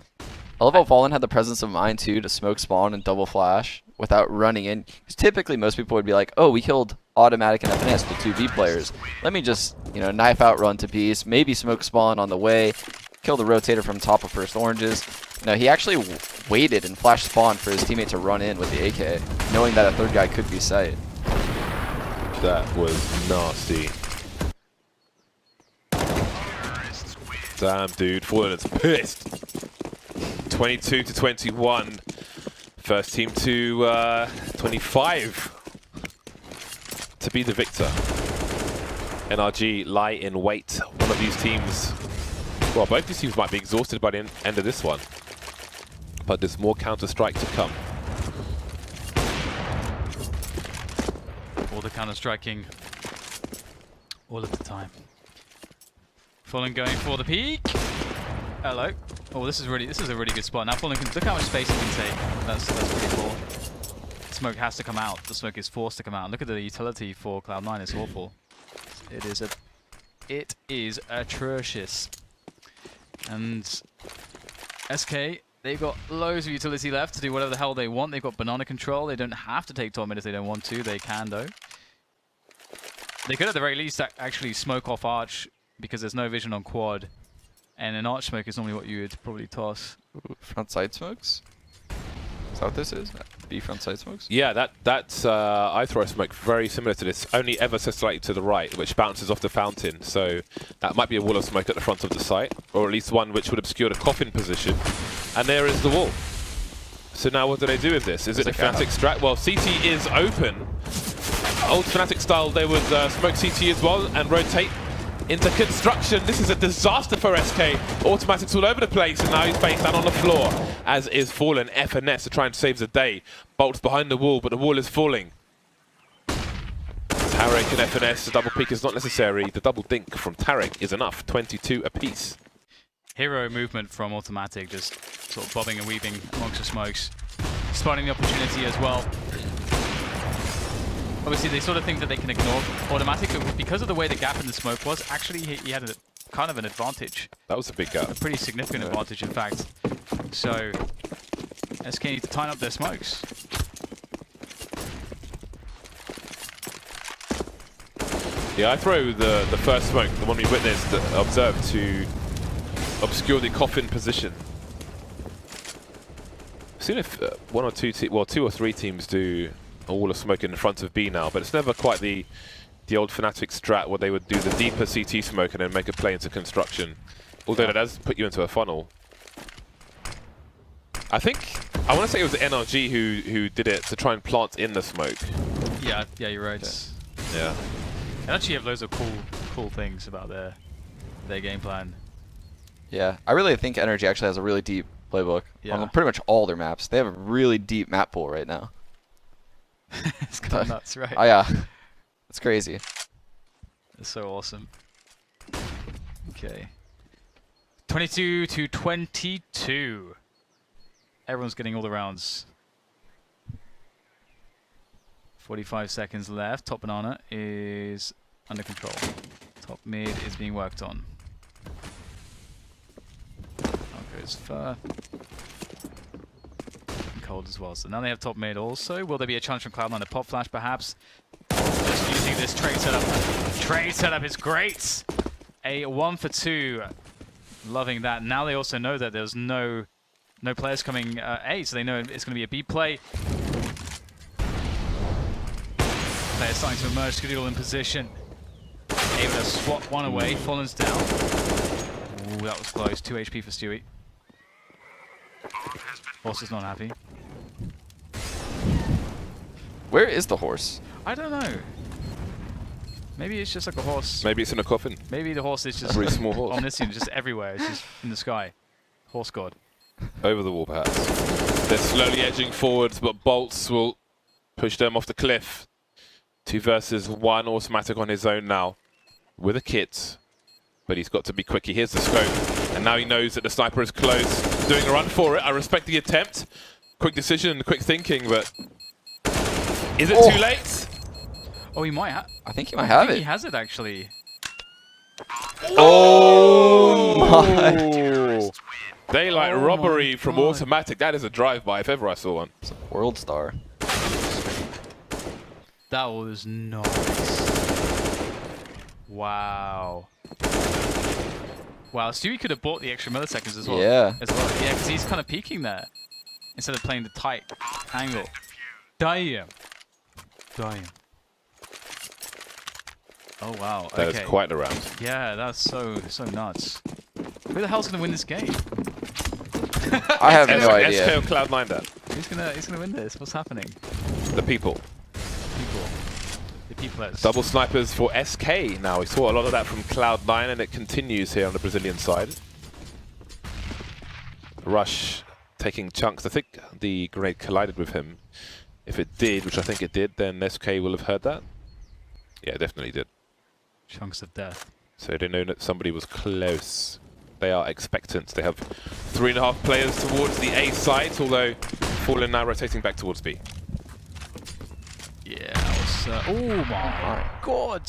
I love how Fallen had the presence of mind, too, to smoke spawn and double flash without running in. Because typically, most people would be like, oh, we killed Automatic and FNS with 2 B players. Let me just, you know, knife out, run to B's, maybe smoke spawn on the way, kill the rotator from top of first oranges. No, he actually waited and flashed spawn for his teammate to run in with the AK, knowing that a 3rd guy could be sight. That was nasty. Damn, dude. Fallen is pissed. 22-21. First team to 25 to be the victor. NRG lie in wait. One of these teams, well, both these teams might be exhausted by the end of this one. But there's more Counter-Strike to come. All the counter-striking all of the time. Fallen going for the peak. Hello. Oh, this is a really good spot. Now Fallen can look how much space he can take. That's pretty cool. Smoke has to come out. The smoke is forced to come out. Look at the utility for Cloud9. It's awful. It is atrocious. And SK, they've got loads of utility left to do whatever the hell they want. They've got banana control. They don't have to take top mid if they don't want to. They can though. They could at the very least actually smoke off arch because there's no vision on quad. And an arch smoke is normally what you would probably toss. Ooh, front side smokes? Is that what this is? B front side smokes? Yeah, that's I throw a smoke very similar to this, only ever so slightly to the right, which bounces off the fountain. So that might be a wall of smoke at the front of the site, or at least one which would obscure the coffin position. And there is the wall. So now what do they do with this? Is it a Fnatic strat? Well, CT is open. Old Fnatic style, they would smoke CT as well and rotate into construction. This is a disaster for SK. Automatics all over the place, and now he's face down on the floor, as is Fallen. FNS to try and save the day. Bolts behind the wall, but the wall is falling. Tarek and FNS, the double peek is not necessary. The double dink from Tarek is enough. 22 apiece. Hero movement from Automatic, just sort of bobbing and weaving amongst the smokes. Spotting the opportunity as well. Obviously, they sort of think that they can ignore Automatic, but because of the way the gap in the smoke was, actually he had kind of an advantage. That was a big gap. A pretty significant advantage, in fact. So, SK need to tighten up their smokes. Yeah, I throw the first smoke, the one we witnessed, observed, to obscure the coffin position. I've seen if one or two, two or three teams do a wall of smoke in front of B now, but it's never quite the old Fnatic strat where they would do the deeper CT smoke and then make a play into construction. Although that does put you into a funnel. I want to say it was NRG who did it to try and plant in the smoke. Yeah, you're right. Yeah. They actually have loads of cool things about their game plan. Yeah, I really think Energy actually has a really deep playbook on pretty much all their maps. They have a really deep map pool right now. It's kind of nuts, right? Oh yeah, it's crazy. It's so awesome. Okay. 22 to 22. Everyone's getting all the rounds. 45 seconds left. Top banana is under control. Top mid is being worked on. Out goes Fur. Cold as well. So now they have top mid also. Will there be a challenge from Cloud9 to pop flash perhaps? Just using this trade setup. Trade setup is great. A 1 for 2. Loving that. Now they also know that there's no players coming A, so they know it's going to be a B play. Players starting to emerge. Skadoodle in position. Able to swap one away. Fallen's down. Ooh, that was close. 2 HP for Stewie. Horse is not happy. Where is the horse? I don't know. Maybe it's just like a horse. Maybe it's in a coffin. Maybe the horse is just a really small horse. omniscient, just everywhere. It's just in the sky. Horse god. Over the wall, perhaps. They're slowly edging forwards, but Bolts will push them off the cliff. 2 versus 1. Automatic on his own now with a kit. But he's got to be quick. He hears the scope, and now he knows that the sniper is close. Doing a run for it. I respect the attempt. Quick decision, quick thinking, but is it too late? Oh, he might have. I think he might have it. He has it actually. Oh my! Daylight robbery from Automatic. That is a drive-by if ever I saw one. It's a world star. That was nice. Wow. Wow, Stewie could have bought the extra milliseconds as well. Yeah. Yeah, because he's kind of peeking there instead of playing the tight angle. Damn. Oh wow. That okay. is quite a round. Yeah, that's so nuts. Who the hell's gonna win this game? I have no idea. SK or Cloud9 that. Who's gonna win this? What's happening? The people. The peoplets. Double snipers for SK now. We saw a lot of that from Cloud9, and it continues here on the Brazilian side. Rush taking chunks. I think the grenade collided with him. If it did, which I think it did, then SK will have heard that. Yeah, it definitely did. Chunks of death. So they know that somebody was close. They are expectant. They have 3.5 players towards the A site, although Fallen now rotating back towards B. Yeah, that was... oh my god!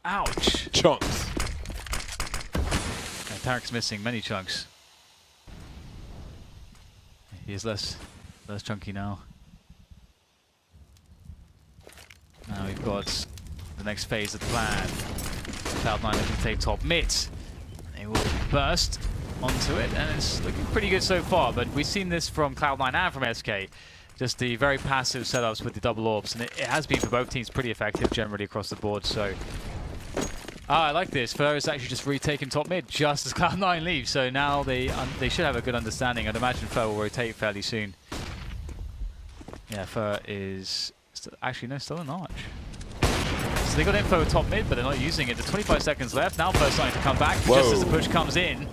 Ouch! Chunks. And Tarek's missing many chunks. He is less chunky now. Now we've got the next phase of the plan. Cloud9 looking to take top mid. They will burst onto it, and it's looking pretty good so far, but we've seen this from Cloud9 and from SK. Just the very passive setups with the double orbs, and it has been for both teams pretty effective generally across the board, so... I like this. Fur is actually just retaking top mid just as Cloud9 leaves, so now they should have a good understanding. I'd imagine Fur will rotate fairly soon. Yeah, Fur is... actually, no, still an arch. So they got info top mid, but they're not using it. There's 25 seconds left. Now Fur's starting to come back just as the push comes in.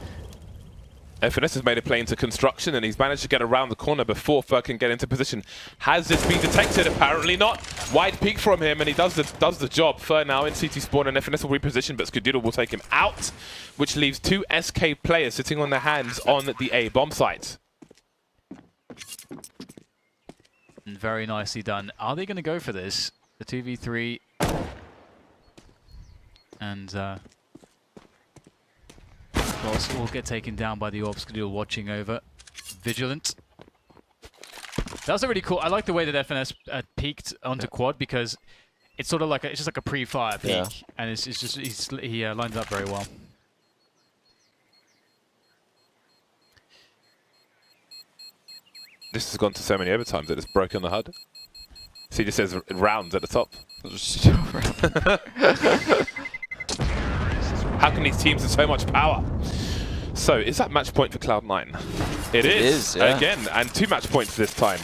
FNS has made a play into construction, and he's managed to get around the corner before Fur can get into position. Has this been detected? Apparently not. Wide peek from him, and he does the job. Fur now in CT spawn, and FNS will reposition, but Skadoodle will take him out, which leaves 2 SK players sitting on their hands on the A bomb site. Very nicely done. Are they going to go for this? The 2v3. And of course, will get taken down by the Orbs. Skadoodle watching over. Vigilant. That was a really cool. I like the way that FNS peeked onto quad, because it's sort of like it's just like a pre-fire peek, and it's just he lined it up very well. This has gone to so many overtimes that it's broken the HUD. See, it just says rounds at the top. How can these teams have so much power? So, is that match point for Cloud9? It is, yeah. Again, and 2 match points this time.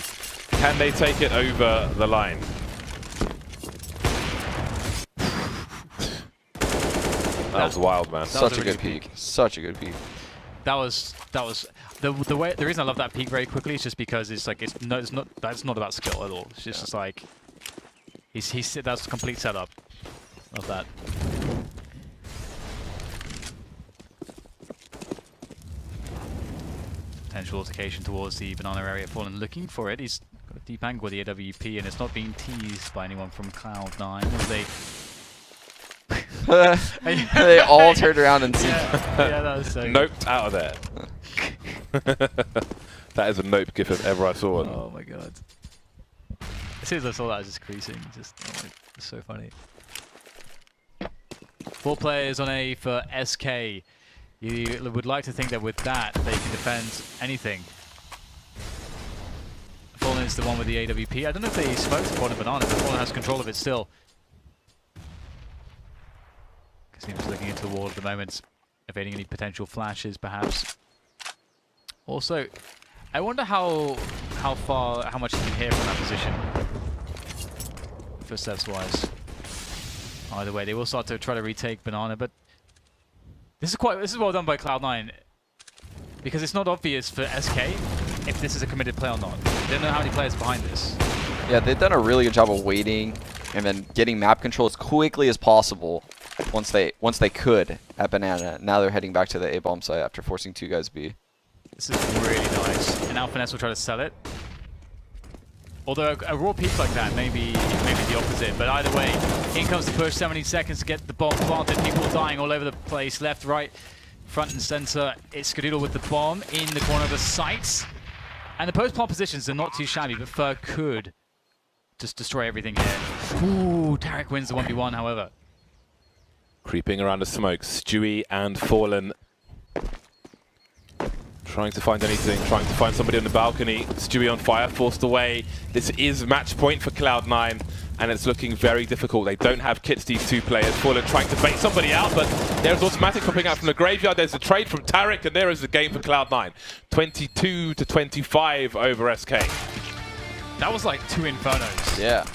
Can they take it over the line? That was wild, man. Such a good peek. Such a good peek. That was the reason I love that peek very quickly is just because it's like that's not about skill at all. It's just like that's a complete setup of that. Potential altercation towards the banana area. Fallen looking for it. He's got a deep angle with the AWP, and it's not being teased by anyone from Cloud9 as they they all turned around and see. Yeah, that was so Noped out of there. That is a nope gif if ever I saw one. Oh my god. As soon as I saw that, I was just creasing. It's so funny. 4 players on A for SK. You would like to think that with that, they can defend anything. Fallen is the one with the AWP. I don't know if they smoked the quad and banana, but Fallen has control of it still. Seems looking into the wall at the moment, evading any potential flashes, perhaps. Also, I wonder how much you can hear from that position. Footsteps wise. Either way, they will start to try to retake banana, but this is well done by Cloud9, because it's not obvious for SK if this is a committed play or not. They don't know how many players behind this. Yeah, they've done a really good job of waiting and then getting map control as quickly as possible once they could at banana. Now they're heading back to the A bomb site after forcing 2 guys B. This is really nice. And now Finesse will try to sell it. Although a raw peak like that may be the opposite. But either way, in comes the push. 70 seconds to get the bomb planted. People dying all over the place. Left, right, front and center. It's Skadoodle with the bomb in the corner of the site. And the post-plant positions are not too shabby, but Fur could just destroy everything here. Ooh, Tarek wins the 1v1, however. Creeping around the smoke, Stewie and Fallen. Trying to find anything, trying to find somebody on the balcony. Stewie on fire, forced away. This is match point for Cloud9, and it's looking very difficult. They don't have kits, these 2 players. Fallen trying to bait somebody out, but there's automatic popping out from the graveyard. There's a trade from Tarek, and there is the game for Cloud9. 22-25 over SK. That was like 2 Infernos. Yeah.